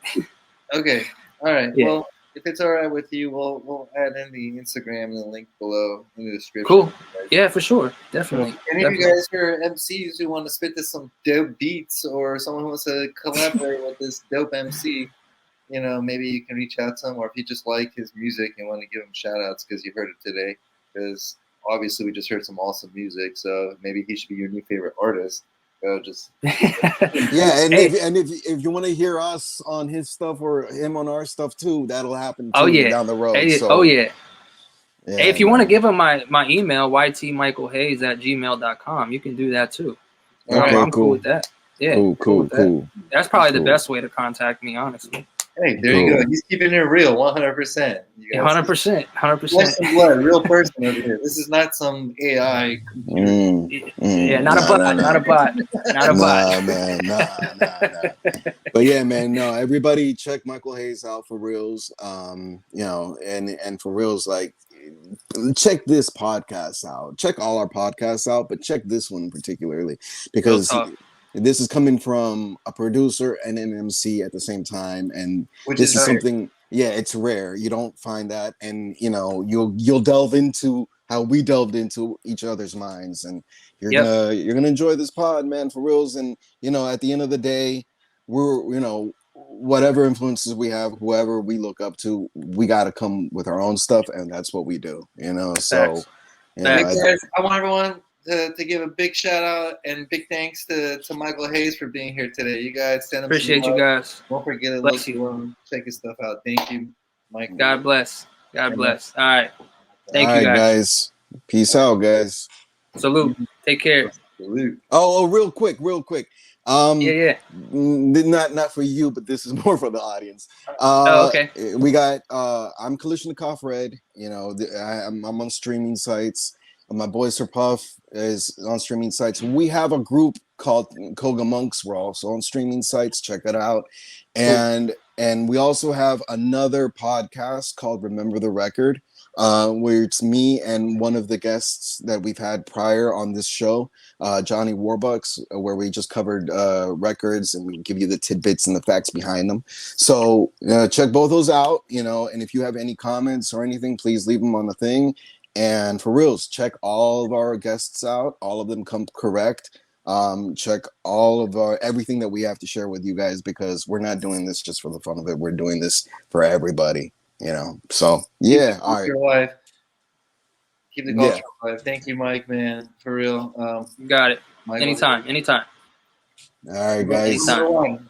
Okay. All right.
Yeah.
Well, if it's all right with you, we'll add in the Instagram and the link below in the description.
Cool. Yeah, for sure. Definitely.
Any of you guys are MCs who want to spit to some dope beats or someone who wants to collaborate with this dope MC, maybe you can reach out to him, or if you just like his music and want to give him shout outs because you heard it today, because obviously we just heard some awesome music, so maybe he should be your new favorite artist. Just
if you want to hear us on his stuff or him on our stuff too, that'll happen too down the road.
Hey, if you want to give him my email, ytmichaelhaze@gmail.com, you can do that too.
Okay,
I'm cool with that. Yeah,
cool.
That's probably the best way to contact me, honestly.
Hey, there you go. He's keeping it real, 100%.
100%.
Flesh and blood, real person over here. This is not some AI.
Not a bot. Not a bot.
Man. Nah. But yeah, man. No, everybody check Michael Haze out for reals. And for reals, like, check this podcast out. Check all our podcasts out, but check this one particularly because this is coming from a producer and an MC at the same time, and this is something. Yeah, it's rare. You don't find that, and you'll delve into how we delved into each other's minds, and you're gonna enjoy this pod, man, for reals. And at the end of the day, we're whatever influences we have, whoever we look up to, we got to come with our own stuff, and that's what we do. So
guys, I want everyone to give a big shout out and big thanks to Michael Haze for being here today. You guys send him
appreciate you guys.
Don't forget to look check his stuff out. Thank you, Mike.
God bless. All right. Thank you
guys. Peace out, guys.
Salute. Take care.
Salute.
Oh, real quick. Not for you, but this is more for the audience.
Okay.
We got I'm Kalishnikov Red. I'm on streaming sites. My boy Sir Puff is on streaming sites. We have a group called Koga Monks. We're also on streaming sites. Check that out. And And we also have another podcast called Remember the Record, where it's me and one of the guests that we've had prior on this show, Johnny Warbucks, where we just covered records and we give you the tidbits and the facts behind them. So check both those out, and if you have any comments or anything, please leave them on the thing. And for reals, check all of our guests out. All of them come correct. Check all of everything that we have to share with you guys, because we're not doing this just for the fun of it. We're doing this for everybody, So yeah, all right.
Your life. Keep the culture alive. Thank you, Mike, man, for real.
You got it.
Mike,
Anytime.
All right, guys.
Anytime.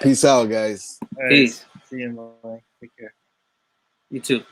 Peace out, guys.
All right.
Peace.
See you, Mike. Take care.
You too.